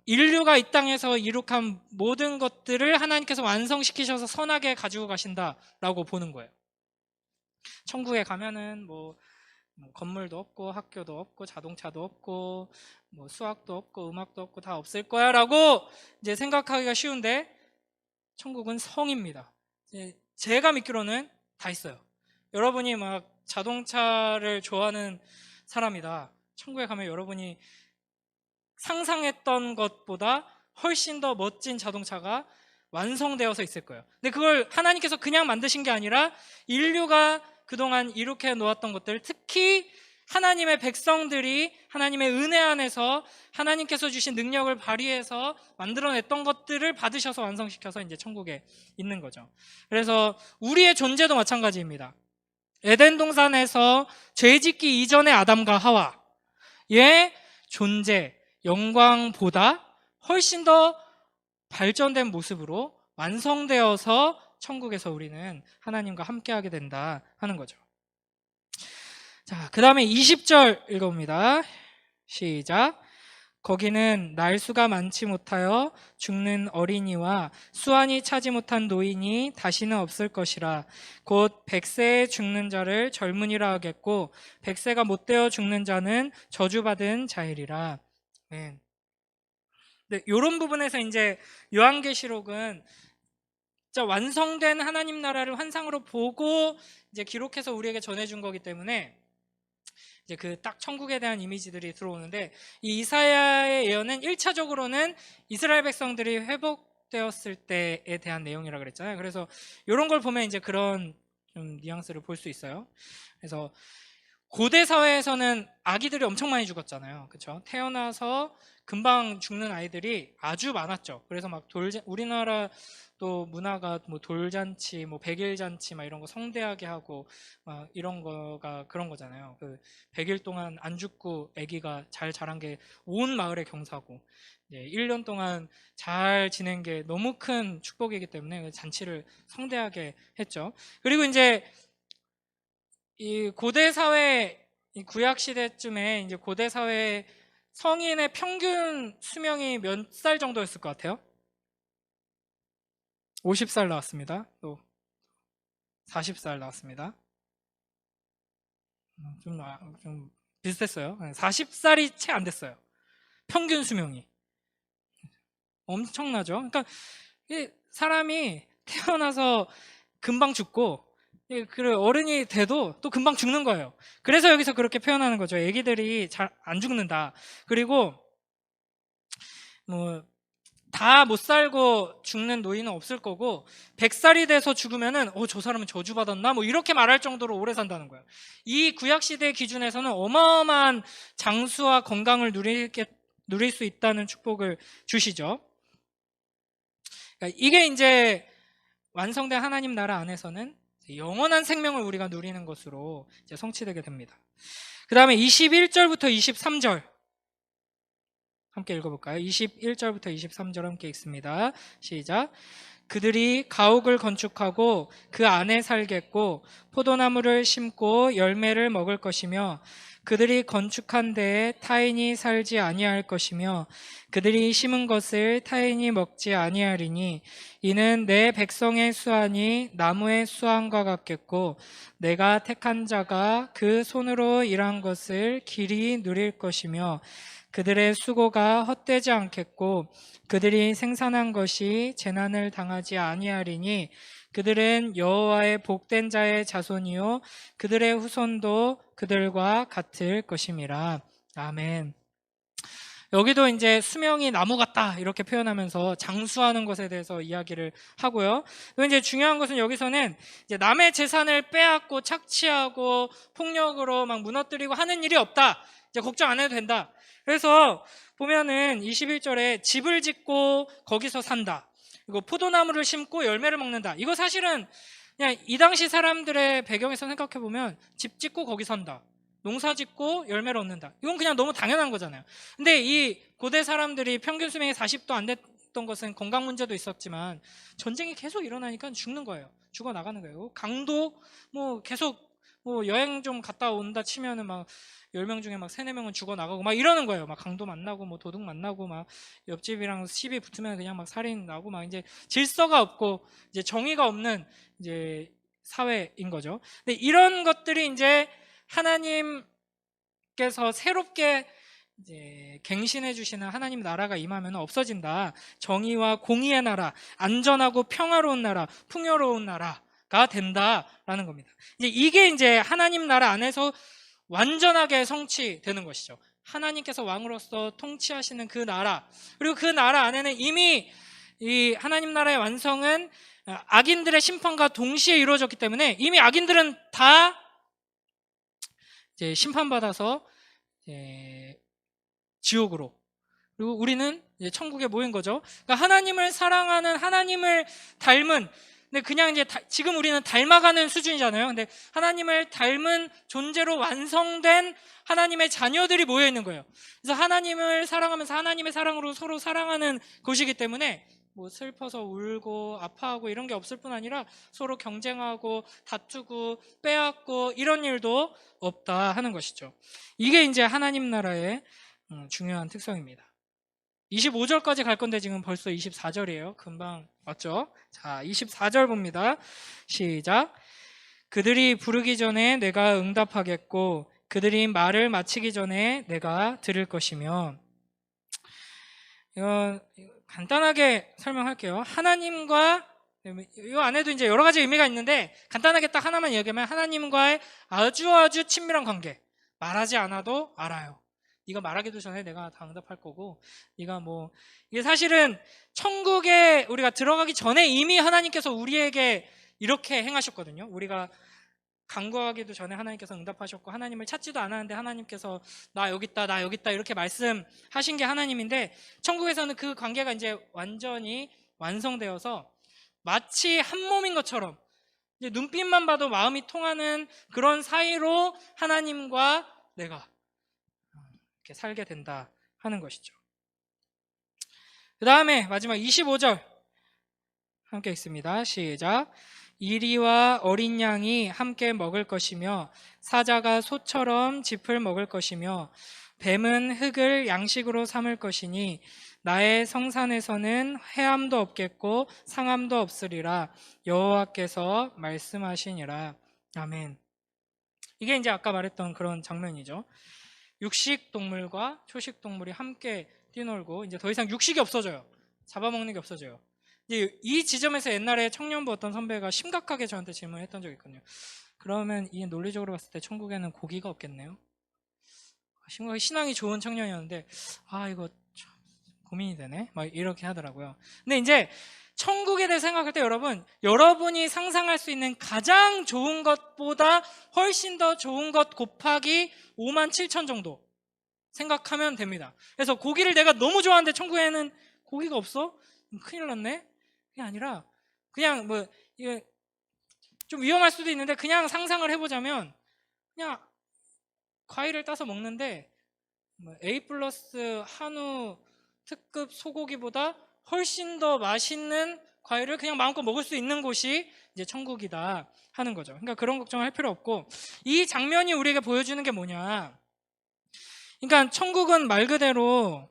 인류가 이 땅에서 이룩한 모든 것들을 하나님께서 완성시키셔서 선하게 가지고 가신다라고 보는 거예요. 천국에 가면은 건물도 없고 학교도 없고 자동차도 없고 수학도 없고 음악도 없고 다 없을 거야 라고 이제 생각하기가 쉬운데, 천국은 성입니다. 제가 믿기로는 다 있어요. 여러분이 막 자동차를 좋아하는 사람이다. 천국에 가면 여러분이 상상했던 것보다 훨씬 더 멋진 자동차가 완성되어서 있을 거예요. 근데 그걸 하나님께서 그냥 만드신 게 아니라 인류가 그동안 이룩해 놓았던 것들, 특히 하나님의 백성들이 하나님의 은혜 안에서 하나님께서 주신 능력을 발휘해서 만들어냈던 것들을 받으셔서 완성시켜서 이제 천국에 있는 거죠. 그래서 우리의 존재도 마찬가지입니다. 에덴 동산에서 죄 짓기 이전의 아담과 하와의 존재, 영광보다 훨씬 더 발전된 모습으로 완성되어서 천국에서 우리는 하나님과 함께하게 된다 하는 거죠. 자, 그 다음에 20절 읽어봅니다. 시작. 거기는 날수가 많지 못하여 죽는 어린이와 수완이 차지 못한 노인이 다시는 없을 것이라. 곧 100세에 죽는 자를 젊은이라 하겠고 100세가 못되어 죽는 자는 저주받은 자이리라. 네. 이런 부분에서 이제 요한계시록은 진짜 완성된 하나님 나라를 환상으로 보고 이제 기록해서 우리에게 전해준 거기 때문에 이제 그 딱 천국에 대한 이미지들이 들어오는데, 이 이사야의 예언은 1차적으로는 이스라엘 백성들이 회복되었을 때에 대한 내용이라 그랬잖아요. 그래서 이런 걸 보면 이제 그런 좀 뉘앙스를 볼 수 있어요. 그래서 고대 사회에서는 아기들이 엄청 많이 죽었잖아요. 그렇죠? 태어나서 금방 죽는 아이들이 아주 많았죠. 그래서 막 우리나라 또 문화가 뭐 돌잔치, 뭐 백일잔치 막 이런 거 성대하게 하고 막 이런 거가 그런 거잖아요. 그 100일 동안 안 죽고 아기가 잘 자란 게 온 마을의 경사고, 1년 동안 잘 지낸 게 너무 큰 축복이기 때문에 잔치를 성대하게 했죠. 그리고 이제 이 고대 사회, 이 구약 시대쯤에 이제 고대 사회 성인의 평균 수명이 몇 살 정도였을 것 같아요? 50살 나왔습니다. 또 40살 나왔습니다. 좀 비슷했어요. 40살이 채 안 됐어요. 평균 수명이. 엄청나죠? 그러니까 사람이 태어나서 금방 죽고 어른이 돼도 또 금방 죽는 거예요. 그래서 여기서 그렇게 표현하는 거죠. 애기들이 잘 안 죽는다. 그리고 뭐 다 못 살고 죽는 노인은 없을 거고 100살이 돼서 죽으면은 저 사람은 저주받았나? 뭐 이렇게 말할 정도로 오래 산다는 거예요. 이 구약시대 기준에서는 어마어마한 장수와 건강을 누릴 수 있다는 축복을 주시죠. 그러니까 이게 이제 완성된 하나님 나라 안에서는 영원한 생명을 우리가 누리는 것으로 이제 성취되게 됩니다. 그 다음에 21절부터 23절 함께 읽어볼까요? 21절부터 23절 함께 읽습니다. 시작. 그들이 가옥을 건축하고 그 안에 살겠고 포도나무를 심고 열매를 먹을 것이며 그들이 건축한 데에 타인이 살지 아니할 것이며 그들이 심은 것을 타인이 먹지 아니하리니 이는 내 백성의 수완이 나무의 수완과 같겠고 내가 택한 자가 그 손으로 일한 것을 길이 누릴 것이며 그들의 수고가 헛되지 않겠고 그들이 생산한 것이 재난을 당하지 아니하리니 그들은 여호와의 복된 자의 자손이요 그들의 후손도 그들과 같을 것임이라. 아멘. 여기도 이제 수명이 나무 같다 이렇게 표현하면서 장수하는 것에 대해서 이야기를 하고요. 또 이제 중요한 것은 여기서는 이제 남의 재산을 빼앗고 착취하고 폭력으로 막 무너뜨리고 하는 일이 없다. 이제 걱정 안 해도 된다. 그래서 보면은 21절에 집을 짓고 거기서 산다. 그리고 포도나무를 심고 열매를 먹는다. 이거 사실은 그냥 이 당시 사람들의 배경에서 생각해 보면 집 짓고 거기 산다. 농사 짓고 열매를 얻는다. 이건 그냥 너무 당연한 거잖아요. 근데 이 고대 사람들이 평균 수명이 40도 안 됐던 것은 건강 문제도 있었지만 전쟁이 계속 일어나니까 죽는 거예요. 죽어 나가는 거예요. 강도 뭐 계속 뭐 여행 좀 갔다 온다 치면은 막 10명 중에 막 3, 4명은 죽어 나가고 막 이러는 거예요. 막 강도 만나고 뭐 도둑 만나고 막 옆집이랑 시비 붙으면 그냥 막 살인 나고 막 이제 질서가 없고 이제 정의가 없는 이제 사회인 거죠. 근데 이런 것들이 이제 하나님께서 새롭게 이제 갱신해 주시는 하나님 나라가 임하면 없어진다. 정의와 공의의 나라, 안전하고 평화로운 나라, 풍요로운 나라가 된다라는 겁니다. 이게 이제 하나님 나라 안에서 완전하게 성취되는 것이죠. 하나님께서 왕으로서 통치하시는 그 나라, 그리고 그 나라 안에는 이미 이 하나님 나라의 완성은 악인들의 심판과 동시에 이루어졌기 때문에 이미 악인들은 다 이제 심판받아서 지옥으로, 그리고 우리는 이제 천국에 모인 거죠. 그러니까 하나님을 사랑하는, 하나님을 닮은, 근데 그냥 이제 지금 우리는 닮아가는 수준이잖아요. 근데 하나님을 닮은 존재로 완성된 하나님의 자녀들이 모여 있는 거예요. 그래서 하나님을 사랑하면서 하나님의 사랑으로 서로 사랑하는 곳이기 때문에 뭐 슬퍼서 울고 아파하고 이런 게 없을 뿐 아니라 서로 경쟁하고 다투고 빼앗고 이런 일도 없다 하는 것이죠. 이게 이제 하나님 나라의 중요한 특성입니다. 25절까지 갈 건데 지금 벌써 24절이에요. 금방 왔죠? 자, 24절 봅니다. 시작. 그들이 부르기 전에 내가 응답하겠고 그들이 말을 마치기 전에 내가 들을 것이며. 이건 간단하게 설명할게요. 하나님과, 이 안에도 이제 여러 가지 의미가 있는데 간단하게 딱 하나만 얘기하면 하나님과의 아주 친밀한 관계. 말하지 않아도 알아요. 네가 말하기도 전에 내가 다 응답할 거고, 네가 뭐, 이게 사실은 천국에 우리가 들어가기 전에 이미 하나님께서 우리에게 이렇게 행하셨거든요. 우리가 간구하기도 전에 하나님께서 응답하셨고, 하나님을 찾지도 않았는데 하나님께서 나 여기 있다, 나 여기 있다 이렇게 말씀하신 게 하나님인데, 천국에서는 그 관계가 이제 완전히 완성되어서 마치 한 몸인 것처럼 이제 눈빛만 봐도 마음이 통하는 그런 사이로 하나님과 내가 이렇게 살게 된다 하는 것이죠. 그 다음에 마지막 25절 함께 읽습니다. 시작. 이리와 어린 양이 함께 먹을 것이며 사자가 소처럼 짚을 먹을 것이며 뱀은 흙을 양식으로 삼을 것이니 나의 성산에서는 해함도 없겠고 상함도 없으리라 여호와께서 말씀하시니라. 아멘. 이게 이제 아까 말했던 그런 장면이죠. 육식 동물과 초식 동물이 함께 뛰놀고 이제 더 이상 육식이 없어져요. 잡아먹는 게 없어져요. 이제 이 지점에서 옛날에 청년부 어떤 선배가 심각하게 저한테 질문했던 적이 있거든요. 그러면 이 논리적으로 봤을 때 천국에는 고기가 없겠네요. 심각하게 신앙이 좋은 청년이었는데 이거 참 고민이 되네 막 이렇게 하더라고요. 근데 이제 천국에 대해 생각할 때 여러분이 상상할 수 있는 가장 좋은 것보다 훨씬 더 좋은 것 곱하기 57,000 정도 생각하면 됩니다. 그래서 고기를 내가 너무 좋아하는데 천국에는 고기가 없어? 큰일 났네? 그게 아니라 그냥 뭐 이게 좀 위험할 수도 있는데 그냥 상상을 해보자면 그냥 과일을 따서 먹는데 A+ 한우 특급 소고기보다 훨씬 더 맛있는 과일을 그냥 마음껏 먹을 수 있는 곳이 이제 천국이다 하는 거죠. 그러니까 그런 걱정을 할 필요 없고, 이 장면이 우리에게 보여주는 게 뭐냐, 그러니까 천국은 말 그대로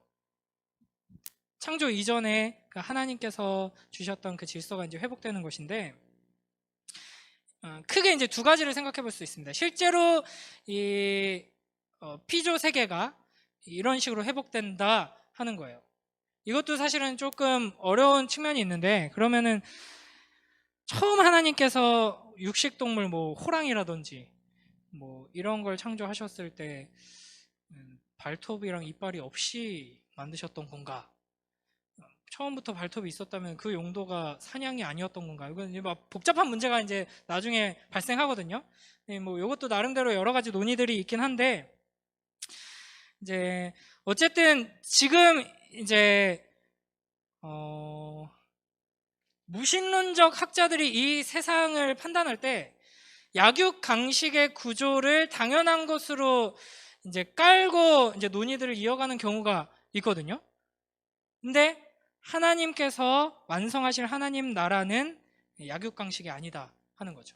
창조 이전에 하나님께서 주셨던 그 질서가 이제 회복되는 것인데, 크게 이제 두 가지를 생각해 볼 수 있습니다. 실제로 이 피조 세계가 이런 식으로 회복된다 하는 거예요. 이것도 사실은 조금 어려운 측면이 있는데, 그러면은 처음 하나님께서 육식동물 뭐 호랑이라든지 뭐 이런 걸 창조하셨을 때 발톱이랑 이빨이 없이 만드셨던 건가? 처음부터 발톱이 있었다면 그 용도가 사냥이 아니었던 건가? 이건 이제 막 복잡한 문제가 이제 나중에 발생하거든요. 뭐 이것도 나름대로 여러 가지 논의들이 있긴 한데, 이제 어쨌든 지금 이제 무신론적 학자들이 이 세상을 판단할 때 약육 강식의 구조를 당연한 것으로 이제 깔고 이제 논의들을 이어가는 경우가 있거든요. 근데 하나님께서 완성하실 하나님 나라는 약육 강식이 아니다 하는 거죠.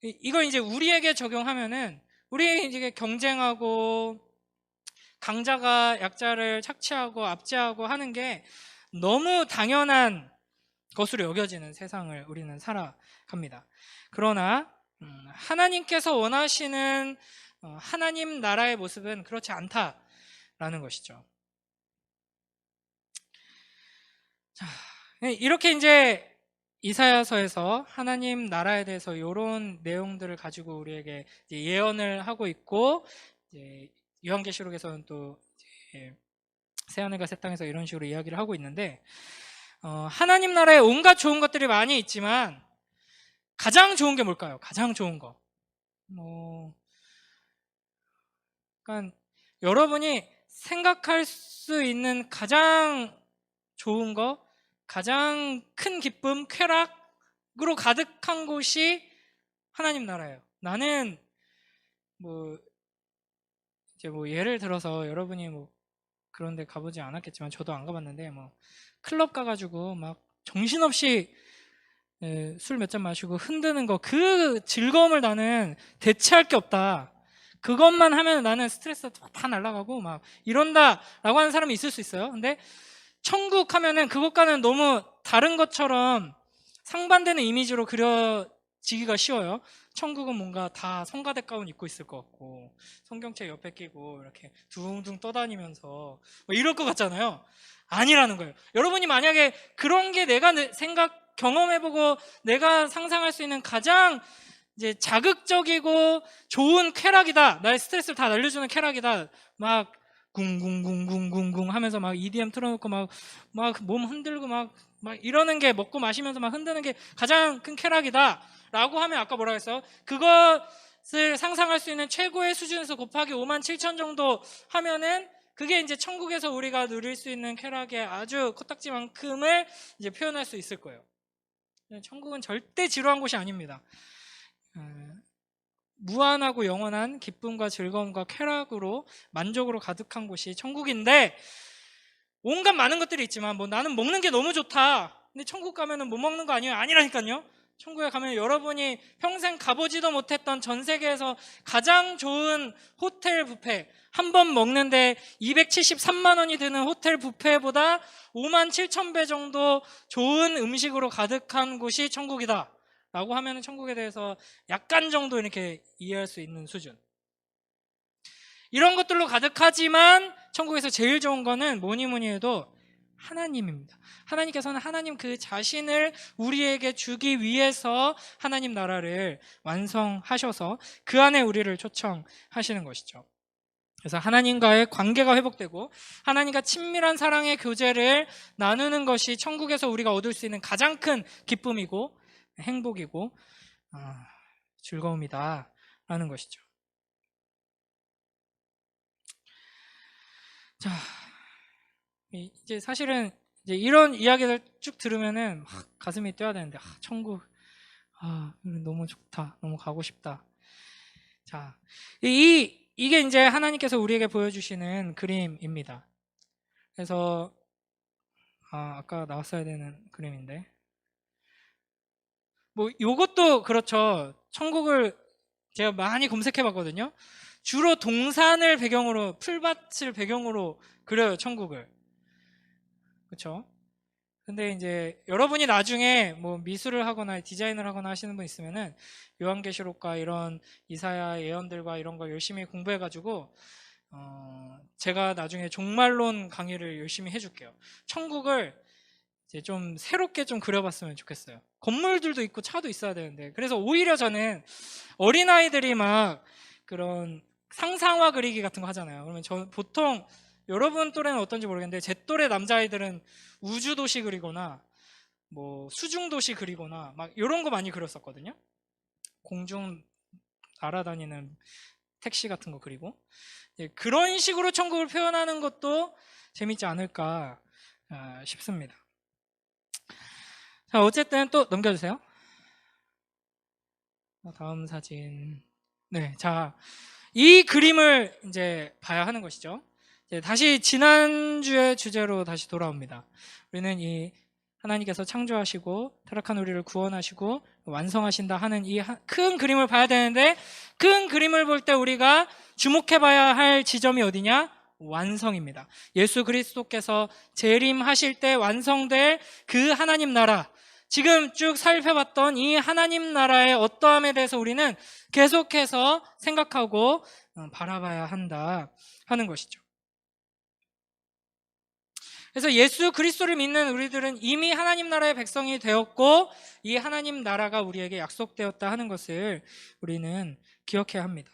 이걸 이제 우리에게 적용하면은 우리 이제 경쟁하고 강자가 약자를 착취하고 압제하고 하는 게 너무 당연한 것으로 여겨지는 세상을 우리는 살아갑니다. 그러나 하나님께서 원하시는 하나님 나라의 모습은 그렇지 않다라는 라는 것이죠. 자, 이렇게 이제 이사야서에서 하나님 나라에 대해서 이런 내용들을 가지고 우리에게 예언을 하고 있고, 이제 요한계시록에서는 또 새하늘과 새 땅에서 이런 식으로 이야기를 하고 있는데, 하나님 나라에 온갖 좋은 것들이 많이 있지만 가장 좋은 게 뭘까요? 가장 좋은 거. 그러니까 여러분이 생각할 수 있는 가장 좋은 거, 가장 큰 기쁨, 쾌락으로 가득한 곳이 하나님 나라예요. 나는 이제 예를 들어서 여러분이 그런 데 가보지 않았겠지만 저도 안 가봤는데 클럽 가가지고 막 정신없이 술 몇 잔 마시고 흔드는 거, 그 즐거움을 나는 대체할 게 없다. 그것만 하면 나는 스트레스 다 날아가고 막 이런다 라고 하는 사람이 있을 수 있어요. 근데 천국 하면은 그것과는 너무 다른 것처럼 상반되는 이미지로 그려지기가 쉬워요. 천국은 뭔가 다 성가대 가운 입고 있을 것 같고 성경책 옆에 끼고 이렇게 둥둥 떠다니면서 이럴 것 같잖아요. 아니라는 거예요. 여러분이 만약에 그런 게 내가 경험해보고 내가 상상할 수 있는 가장 이제 자극적이고 좋은 쾌락이다, 나의 스트레스를 다 날려주는 쾌락이다, 막 궁궁궁궁궁궁 하면서 막 EDM 틀어놓고 막 몸 흔들고 막 이러는 게, 먹고 마시면서 막 흔드는 게 가장 큰 쾌락이다 라고 하면, 아까 뭐라 했어요? 그것을 상상할 수 있는 최고의 수준에서 곱하기 57,000 정도 하면은 그게 이제 천국에서 우리가 누릴 수 있는 쾌락의 아주 코딱지만큼을 이제 표현할 수 있을 거예요. 천국은 절대 지루한 곳이 아닙니다. 무한하고 영원한 기쁨과 즐거움과 쾌락으로 만족으로 가득한 곳이 천국인데, 온갖 많은 것들이 있지만 나는 먹는 게 너무 좋다, 근데 천국 가면은 못 먹는 거 아니에요? 아니라니까요. 천국에 가면 여러분이 평생 가보지도 못했던 전 세계에서 가장 좋은 호텔 뷔페, 한 번 먹는데 273만 원이 드는 호텔 뷔페보다 57,000배 정도 좋은 음식으로 가득한 곳이 천국이다 라고 하면 천국에 대해서 약간 정도 이렇게 이해할 수 있는 수준. 이런 것들로 가득하지만 천국에서 제일 좋은 거는 뭐니 뭐니 해도 하나님입니다. 하나님께서는 하나님 그 자신을 우리에게 주기 위해서 하나님 나라를 완성하셔서 그 안에 우리를 초청하시는 것이죠. 그래서 하나님과의 관계가 회복되고 하나님과 친밀한 사랑의 교제를 나누는 것이 천국에서 우리가 얻을 수 있는 가장 큰 기쁨이고 행복이고 즐거움이다 라는 것이죠. 자, 이제 사실은 이제 이런 이야기를 쭉 들으면은 가슴이 뛰어야 되는데, 천국, 너무 좋다, 너무 가고 싶다. 자, 이게 이제 하나님께서 우리에게 보여주시는 그림입니다. 그래서 아까 나왔어야 되는 그림인데, 요것도 그렇죠. 천국을 제가 많이 검색해봤거든요. 주로 동산을 배경으로, 풀밭을 배경으로 그려요, 천국을. 그렇죠? 근데 이제 여러분이 나중에 미술을 하거나 디자인을 하거나 하시는 분 있으면은 요한계시록과 이런 이사야 예언들과 이런 걸 열심히 공부해가지고 제가 나중에 종말론 강의를 열심히 해줄게요. 천국을 이제 좀 새롭게 좀 그려봤으면 좋겠어요. 건물들도 있고 차도 있어야 되는데, 그래서 오히려 저는 어린아이들이 막 그런 상상화 그리기 같은 거 하잖아요. 그러면 저 보통 여러분 또래는 어떤지 모르겠는데 제 또래 남자아이들은 우주도시 그리거나 수중도시 그리거나 막 이런 거 많이 그렸었거든요. 공중 날아다니는 택시 같은 거 그리고, 그런 식으로 천국을 표현하는 것도 재밌지 않을까 싶습니다. 자, 어쨌든 또 넘겨주세요. 다음 사진. 네, 자, 이 그림을 이제 봐야 하는 것이죠. 다시 지난주의 주제로 다시 돌아옵니다. 우리는 이 하나님께서 창조하시고 타락한 우리를 구원하시고 완성하신다 하는 이 큰 그림을 봐야 되는데, 큰 그림을 볼 때 우리가 주목해봐야 할 지점이 어디냐? 완성입니다. 예수 그리스도께서 재림하실 때 완성될 그 하나님 나라, 지금 쭉 살펴봤던 이 하나님 나라의 어떠함에 대해서 우리는 계속해서 생각하고 바라봐야 한다 하는 것이죠. 그래서 예수 그리스도를 믿는 우리들은 이미 하나님 나라의 백성이 되었고 이 하나님 나라가 우리에게 약속되었다 하는 것을 우리는 기억해야 합니다.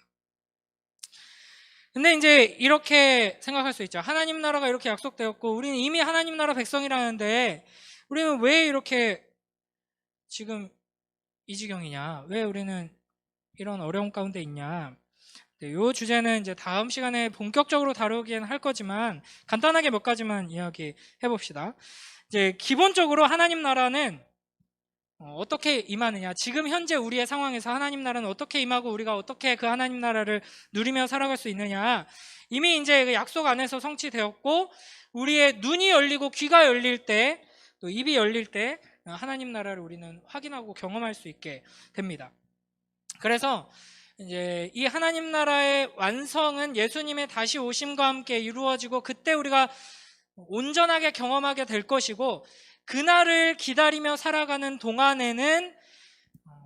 근데 이제 이렇게 생각할 수 있죠. 하나님 나라가 이렇게 약속되었고 우리는 이미 하나님 나라 백성이라는데 우리는 왜 이렇게 지금 이 지경이냐? 왜 우리는 이런 어려움 가운데 있냐? 이 주제는 이제 다음 시간에 본격적으로 다루긴 할 거지만 간단하게 몇 가지만 이야기해 봅시다. 이제 기본적으로 하나님 나라는 어떻게 임하느냐? 지금 현재 우리의 상황에서 하나님 나라는 어떻게 임하고 우리가 어떻게 그 하나님 나라를 누리며 살아갈 수 있느냐? 이미 이제 그 약속 안에서 성취되었고 우리의 눈이 열리고 귀가 열릴 때 또 입이 열릴 때 하나님 나라를 우리는 확인하고 경험할 수 있게 됩니다. 그래서 이제 이 하나님 나라의 완성은 예수님의 다시 오심과 함께 이루어지고 그때 우리가 온전하게 경험하게 될 것이고 그날을 기다리며 살아가는 동안에는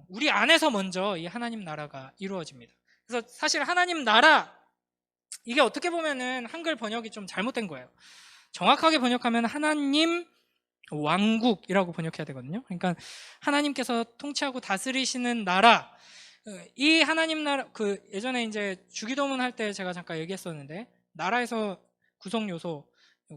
우리 안에서 먼저 이 하나님 나라가 이루어집니다. 그래서 사실 하나님 나라 이게 어떻게 보면은 한글 번역이 좀 잘못된 거예요. 정확하게 번역하면 하나님 왕국이라고 번역해야 되거든요. 그러니까 하나님께서 통치하고 다스리시는 나라. 이 하나님 나라 예전에 이제 주기도문 할 때 제가 잠깐 얘기했었는데 나라에서 구성 요소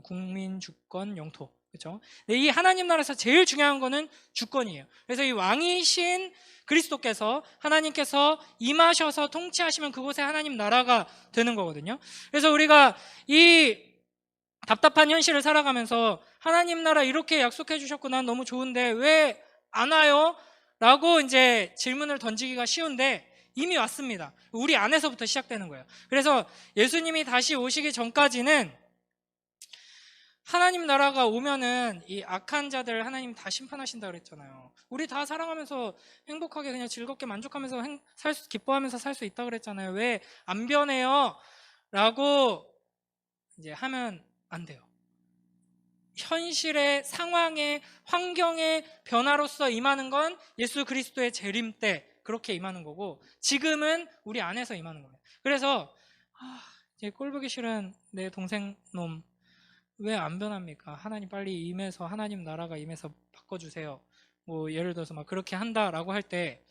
국민, 주권, 영토. 그렇죠? 이 하나님 나라에서 제일 중요한 거는 주권이에요. 그래서 이 왕이신 그리스도께서 하나님께서 임하셔서 통치하시면 그곳에 하나님 나라가 되는 거거든요. 그래서 우리가 이 답답한 현실을 살아가면서 하나님 나라 이렇게 약속해 주셨고 난 너무 좋은데 왜 안 와요? 라고 이제 질문을 던지기가 쉬운데 이미 왔습니다. 우리 안에서부터 시작되는 거예요. 그래서 예수님이 다시 오시기 전까지는 하나님 나라가 오면은 이 악한 자들 하나님 다 심판하신다 그랬잖아요. 우리 다 사랑하면서 행복하게 그냥 즐겁게 만족하면서 기뻐하면서 살 수 있다 그랬잖아요. 왜 안 변해요? 라고 이제 하면 안 돼요. 현실의 상황의 환경의 변화로서 임하는 건 예수 그리스도의 재림 때 그렇게 임하는 거고 지금은 우리 안에서 임하는 겁니다. 그래서 이제 꼴보기 싫은 내 동생 놈 왜 안 변합니까? 하나님 빨리 임해서 하나님 나라가 임해서 바꿔주세요. 뭐 예를 들어서 막 그렇게 한다라고 할 때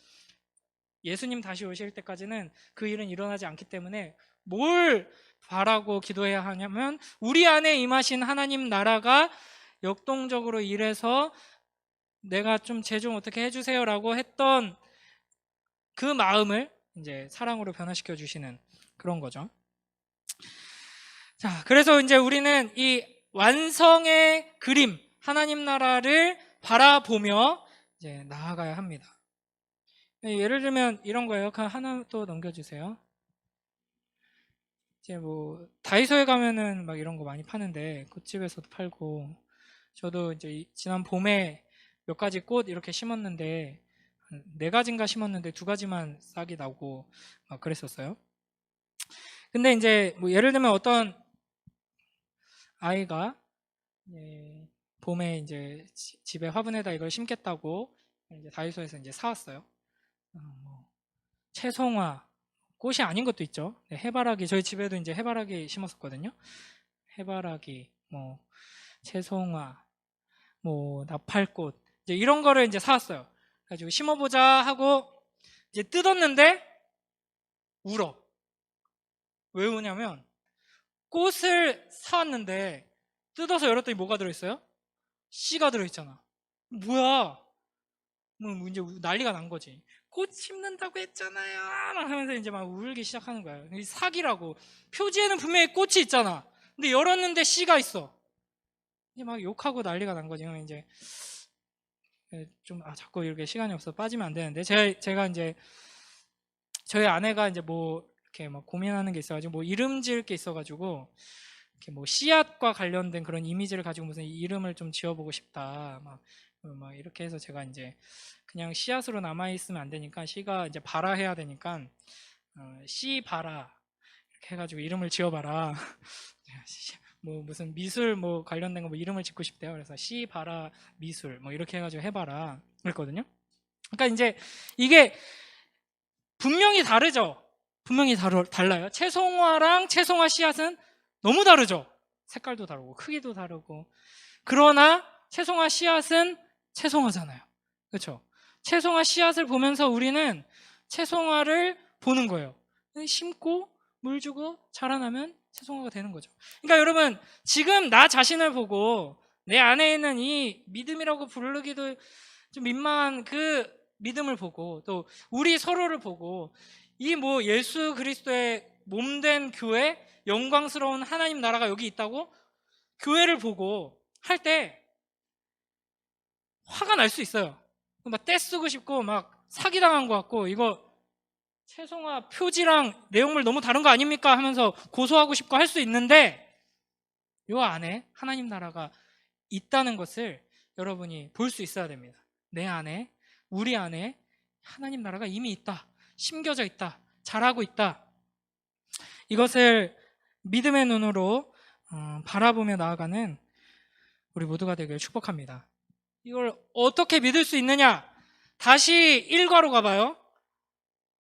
예수님 다시 오실 때까지는 그 일은 일어나지 않기 때문에 뭘 바라고 기도해야 하냐면 우리 안에 임하신 하나님 나라가 역동적으로 일해서 내가 좀 제 좀 어떻게 해주세요라고 했던 그 마음을 이제 사랑으로 변화시켜 주시는 그런 거죠. 자, 그래서 이제 우리는 이 완성의 그림 하나님 나라를 바라보며 이제 나아가야 합니다. 예를 들면 이런 거예요. 하나 또 넘겨주세요. 이제 뭐 다이소에 가면은 막 이런 거 많이 파는데 꽃집에서도 팔고 저도 이제 지난 봄에 몇 가지 꽃 이렇게 심었는데 4가지인가 심었는데 2가지만 싹이 나고 막 그랬었어요. 근데 이제 뭐 예를 들면 어떤 아이가 봄에 이제 집에 화분에다 이걸 심겠다고 이제 다이소에서 이제 사왔어요. 뭐 채송화 꽃이 아닌 것도 있죠. 해바라기 저희 집에도 이제 해바라기 심었었거든요. 해바라기, 뭐 채송화, 뭐 나팔꽃 이제 이런 거를 이제 사왔어요. 그래가지고 심어보자 하고 이제 뜯었는데 울어. 왜 우냐면 꽃을 사왔는데 뜯어서 열었더니 뭐가 들어있어요? 씨가 들어있잖아. 뭐야? 뭐 이제 난리가 난 거지. 꽃 심는다고 했잖아요. 막 하면서 이제 막 울기 시작하는 거야. 이 사기라고. 표지에는 분명히 꽃이 있잖아. 근데 열었는데 씨가 있어. 이제 막 욕하고 난리가 난 거지. 그러면 이제 좀 자꾸 이렇게 시간이 없어 빠지면 안 되는데 제가 이제 저희 아내가 이제 뭐 이렇게 막 고민하는 게 있어가지고 뭐 이름 지을 게 있어가지고 이렇게 뭐 씨앗과 관련된 그런 이미지를 가지고 무슨 이름을 좀 지어보고 싶다. 막 이렇게 해서 제가 이제 그냥 씨앗으로 남아 있으면 안 되니까 씨가 이제 바라 해야 되니까 씨 바라 이렇게 해가지고 이름을 지어봐라. 뭐 무슨 미술 뭐 관련된 거 뭐 이름을 짓고 싶대요. 그래서 씨 바라 미술 뭐 이렇게 해가지고 해봐라 그랬거든요. 그러니까 이제 이게 분명히 다르죠. 분명히 달라요. 채송화랑 채송화 씨앗은 너무 다르죠. 색깔도 다르고 크기도 다르고. 그러나 채송화 씨앗은 채송화잖아요. 그렇죠? 채송화 씨앗을 보면서 우리는 채송화를 보는 거예요. 심고 물 주고 자라나면 채송화가 되는 거죠. 그러니까 여러분, 지금 나 자신을 보고 내 안에 있는 이 믿음이라고 부르기도 좀 민망한 그 믿음을 보고, 또 우리 서로를 보고, 이 뭐 예수 그리스도의 몸된 교회, 영광스러운 하나님 나라가 여기 있다고 교회를 보고 할 때 화가 날 수 있어요. 막 떼쓰고 싶고 막 사기당한 것 같고, 이거 채송화 표지랑 내용물 너무 다른 거 아닙니까 하면서 고소하고 싶고 할 수 있는데, 요 안에 하나님 나라가 있다는 것을 여러분이 볼 수 있어야 됩니다. 내 안에, 우리 안에 하나님 나라가 이미 있다, 심겨져 있다, 자라고 있다. 이것을 믿음의 눈으로 바라보며 나아가는 우리 모두가 되길 축복합니다. 이걸 어떻게 믿을 수 있느냐? 다시 1과로 가봐요.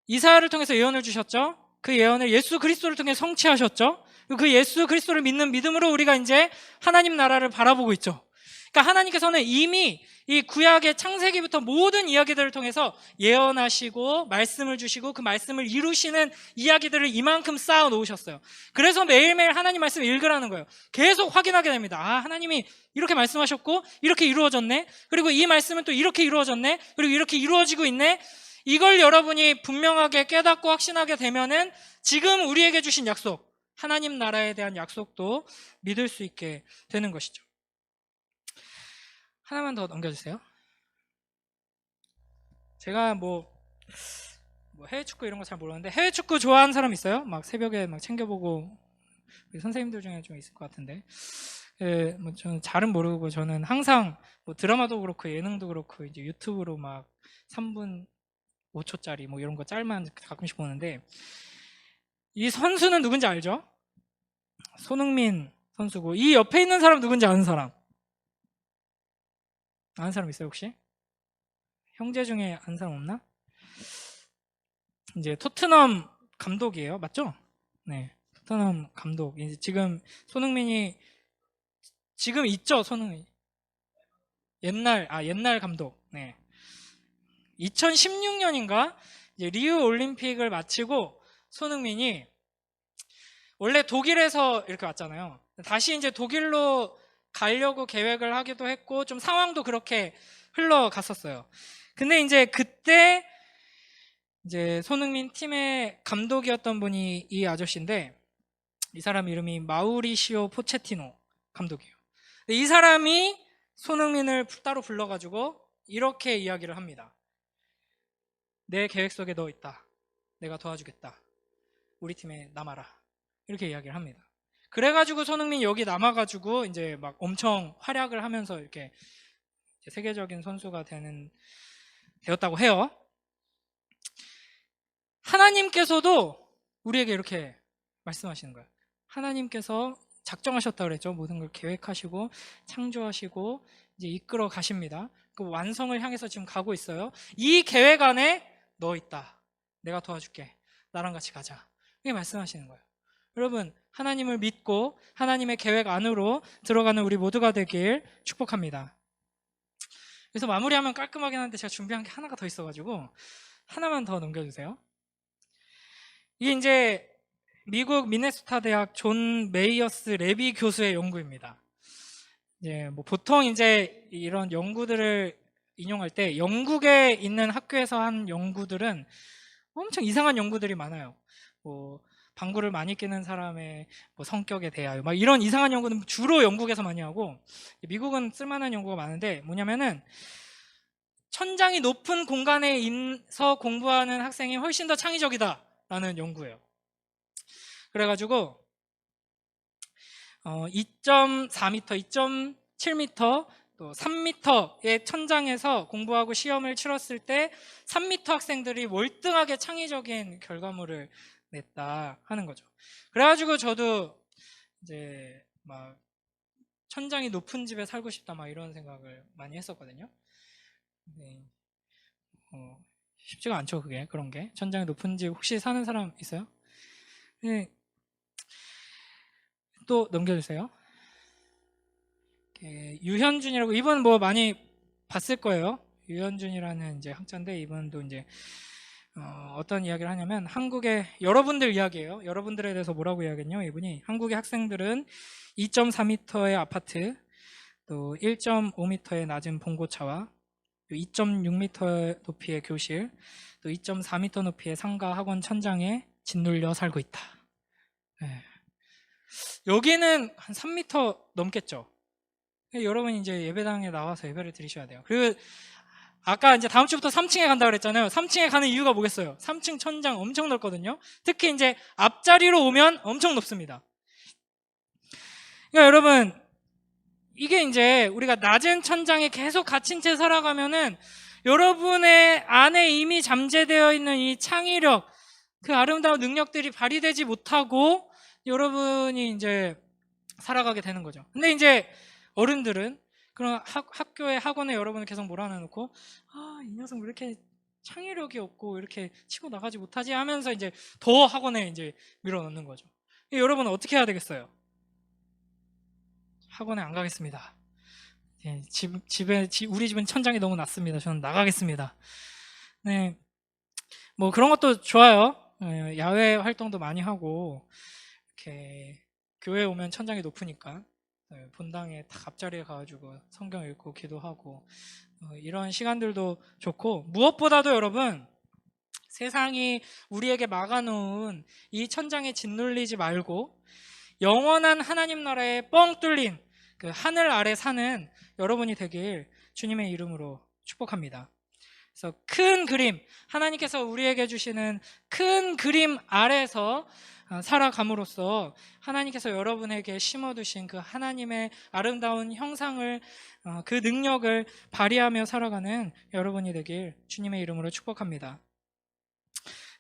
이사야를 통해서 예언을 주셨죠. 그 예언을 예수 그리스도를 통해 성취하셨죠. 그 예수 그리스도를 믿는 믿음으로 우리가 이제 하나님 나라를 바라보고 있죠. 그러니까 하나님께서는 이미 이 구약의 창세기부터 모든 이야기들을 통해서 예언하시고 말씀을 주시고 그 말씀을 이루시는 이야기들을 이만큼 쌓아 놓으셨어요. 그래서 매일매일 하나님 말씀을 읽으라는 거예요. 계속 확인하게 됩니다. 아, 하나님이 이렇게 말씀하셨고 이렇게 이루어졌네. 그리고 이 말씀은 또 이렇게 이루어졌네. 그리고 이렇게 이루어지고 있네. 이걸 여러분이 분명하게 깨닫고 확신하게 되면은 지금 우리에게 주신 약속, 하나님 나라에 대한 약속도 믿을 수 있게 되는 것이죠. 하나만 더 넘겨주세요. 제가 뭐 해외 축구 이런 거 잘 모르는데, 해외 축구 좋아하는 사람 있어요? 막 새벽에 막 챙겨보고, 우리 선생님들 중에 좀 있을 것 같은데. 뭐 저는 잘은 모르고, 저는 항상 뭐 드라마도 그렇고 예능도 그렇고 이제 유튜브로 막 3분 5초짜리 뭐 이런 거 짤만 가끔씩 보는데, 이 선수는 누군지 알죠? 손흥민 선수고, 이 옆에 있는 사람 누군지 아는 사람? 아는 사람 있어요 혹시? 형제 중에 아는 사람 없나? 이제 토트넘 감독이에요, 맞죠? 네, 토트넘 감독. 이제 지금 손흥민이 지금 있죠, 손흥민. 옛날 감독. 네. 2016년인가 이제 리우 올림픽을 마치고 손흥민이 원래 독일에서 이렇게 왔잖아요. 다시 이제 독일로 가려고 계획을 하기도 했고 좀 상황도 그렇게 흘러갔었어요. 근데 이제 그때 이제 손흥민 팀의 감독이었던 분이 이 아저씨인데, 이 사람 이름이 마우리시오 포체티노 감독이에요. 이 사람이 손흥민을 따로 불러가지고 이렇게 이야기를 합니다. 내 계획 속에 너 있다. 내가 도와주겠다. 우리 팀에 남아라. 이렇게 이야기를 합니다. 그래가지고 손흥민이 여기 남아가지고 이제 막 엄청 활약을 하면서 이렇게 세계적인 선수가 되었다고 해요. 하나님께서도 우리에게 이렇게 말씀하시는 거예요. 하나님께서 작정하셨다고 그랬죠. 모든 걸 계획하시고 창조하시고 이제 이끌어 가십니다. 그 완성을 향해서 지금 가고 있어요. 이 계획 안에 너 있다. 내가 도와줄게. 나랑 같이 가자. 이게 말씀하시는 거예요. 여러분, 하나님을 믿고 하나님의 계획 안으로 들어가는 우리 모두가 되길 축복합니다. 그래서 마무리하면 깔끔하긴 한데 제가 준비한 게 하나가 더 있어가지고 하나만 더 넘겨주세요. 이게 이제 미국 미네소타 대학 존 메이어스 레비 교수의 연구입니다. 이제 뭐 보통 이제 이런 연구들을 인용할 때 영국에 있는 학교에서 한 연구들은 엄청 이상한 연구들이 많아요. 뭐 방구를 많이 끼는 사람의 뭐 성격에 대하여 막 이런 이상한 연구는 주로 영국에서 많이 하고, 미국은 쓸만한 연구가 많은데 뭐냐면은 천장이 높은 공간에 있어 공부하는 학생이 훨씬 더 창의적이다라는 연구예요. 그래가지고 2.4m, 2.7m, 또 3m의 천장에서 공부하고 시험을 치렀을 때 3m 학생들이 월등하게 창의적인 결과물을 냈다 하는 거죠. 그래가지고 저도 이제 막 천장이 높은 집에 살고 싶다 막 이런 생각을 많이 했었거든요. 네. 쉽지가 않죠, 그게. 그런 게 천장이 높은 집 혹시 사는 사람 있어요? 네. 또 넘겨주세요. 유현준이라고, 이분 뭐 많이 봤을 거예요. 유현준이라는 이제 학자인데, 이분도 이제 어떤 이야기를 하냐면, 한국의 여러분들 이야기예요. 여러분들에 대해서 뭐라고 이야기했냐, 이분이. 한국의 학생들은 2.4m의 아파트, 또 1.5m의 낮은 봉고차와 2.6m 높이의 교실, 또 2.4m 높이의 상가 학원 천장에 짓눌려 살고 있다. 네. 여기는 한 3m 넘겠죠. 여러분 이제 예배당에 나와서 예배를 드리셔야 돼요. 그리고 아까 이제 다음 주부터 3층에 간다 그랬잖아요. 3층에 가는 이유가 뭐겠어요? 3층 천장 엄청 넓거든요. 특히 이제 앞자리로 오면 엄청 높습니다. 그러니까 여러분, 이게 이제 우리가 낮은 천장에 계속 갇힌 채 살아가면은 여러분의 안에 이미 잠재되어 있는 이 창의력, 그 아름다운 능력들이 발휘되지 못하고 여러분이 이제 살아가게 되는 거죠. 근데 이제 어른들은 그런 학교에 학원에 여러분을 계속 몰아넣고, 이 녀석 왜 이렇게 창의력이 없고 이렇게 치고 나가지 못하지 하면서 이제 더 학원에 이제 밀어넣는 거죠. 여러분은 어떻게 해야 되겠어요? 학원에 안 가겠습니다. 우리 집은 천장이 너무 낮습니다. 저는 나가겠습니다. 네, 뭐 그런 것도 좋아요. 야외 활동도 많이 하고, 이렇게 교회 오면 천장이 높으니까 본당에 딱 앞자리에 가가지고 성경 읽고 기도하고, 이런 시간들도 좋고, 무엇보다도 여러분, 세상이 우리에게 막아놓은 이 천장에 짓눌리지 말고 영원한 하나님 나라에 뻥 뚫린 그 하늘 아래 사는 여러분이 되길 주님의 이름으로 축복합니다. 그래서 큰 그림, 하나님께서 우리에게 주시는 큰 그림 아래서 살아감으로써 하나님께서 여러분에게 심어두신 그 하나님의 아름다운 형상을, 그 능력을 발휘하며 살아가는 여러분이 되길 주님의 이름으로 축복합니다.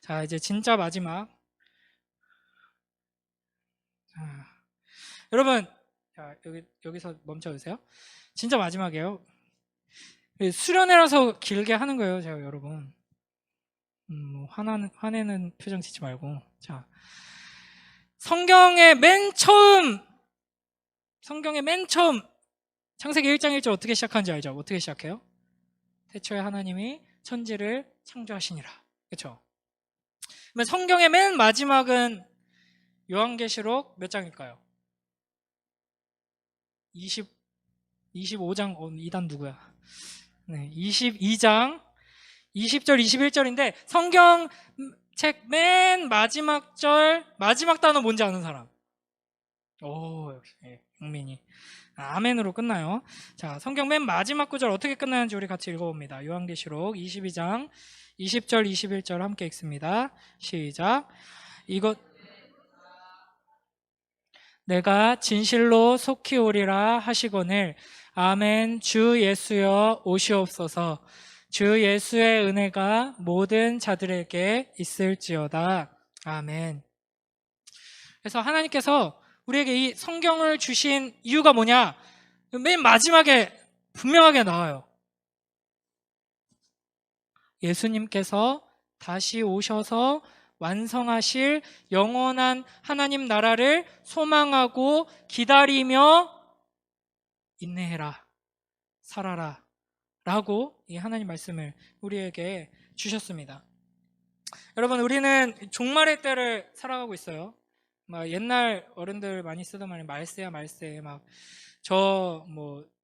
자, 이제 진짜 마지막. 여러분, 자, 여기서 멈춰주세요. 진짜 마지막이에요. 수련회라서 길게 하는 거예요, 제가 여러분. 화내는 표정 짓지 말고. 자, 성경의 맨 처음, 창세기 1장 1절 어떻게 시작하는지 알죠? 어떻게 시작해요? 태초에 하나님이 천지를 창조하시니라. 그렇죠? 성경의 맨 마지막은 요한계시록 몇 장일까요? 25장, 2단 누구야? 네, 22장 20절 21절인데, 성경책 맨 마지막 절, 마지막 단어 뭔지 아는 사람? 오, 역시 영민이. 아멘으로 끝나요. 자, 성경 맨 마지막 구절 어떻게 끝나는지 우리 같이 읽어봅니다. 요한계시록 22장 20절 21절 함께 읽습니다. 시작. 이것 내가 진실로 속히 오리라 하시거늘 아멘. 주 예수여 오시옵소서. 주 예수의 은혜가 모든 자들에게 있을지어다. 아멘. 그래서 하나님께서 우리에게 이 성경을 주신 이유가 뭐냐? 맨 마지막에 분명하게 나와요. 예수님께서 다시 오셔서 완성하실 영원한 하나님 나라를 소망하고 기다리며 인내해라, 살아라 라고 이 하나님 말씀을 우리에게 주셨습니다. 여러분, 우리는 종말의 때를 살아가고 있어요. 막 옛날 어른들 많이 쓰던 말이 말세야 말세.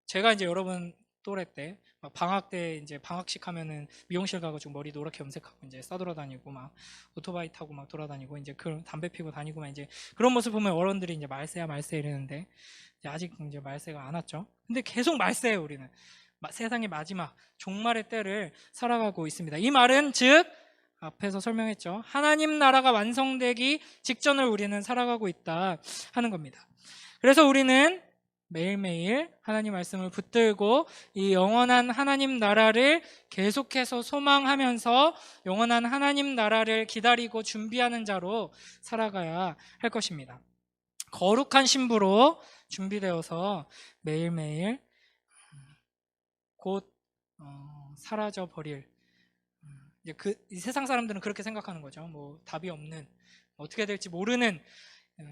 제가 이제 여러분 또래 때 막 방학 때 이제 방학식 하면은 미용실 가가지고 머리 노랗게 염색하고 이제 싸돌아다니고 막 오토바이 타고 막 돌아다니고 이제 그 담배 피고 다니고 막 이제 그런 모습 보면 어른들이 이제 말세야 말세 이러는데, 이제 아직 이제 말세가 안 왔죠. 근데 계속 말세예요. 우리는 세상의 마지막 종말의 때를 살아가고 있습니다. 이 말은 즉 앞에서 설명했죠. 하나님 나라가 완성되기 직전을 우리는 살아가고 있다 하는 겁니다. 그래서 우리는 매일매일 하나님 말씀을 붙들고 이 영원한 하나님 나라를 계속해서 소망하면서 영원한 하나님 나라를 기다리고 준비하는 자로 살아가야 할 것입니다. 거룩한 신부로 준비되어서 매일매일 곧 사라져 버릴, 이 세상 사람들은 그렇게 생각하는 거죠. 뭐 답이 없는, 어떻게 될지 모르는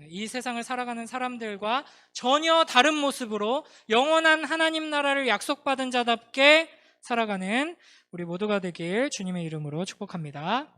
이 세상을 살아가는 사람들과 전혀 다른 모습으로 영원한 하나님 나라를 약속받은 자답게 살아가는 우리 모두가 되길 주님의 이름으로 축복합니다.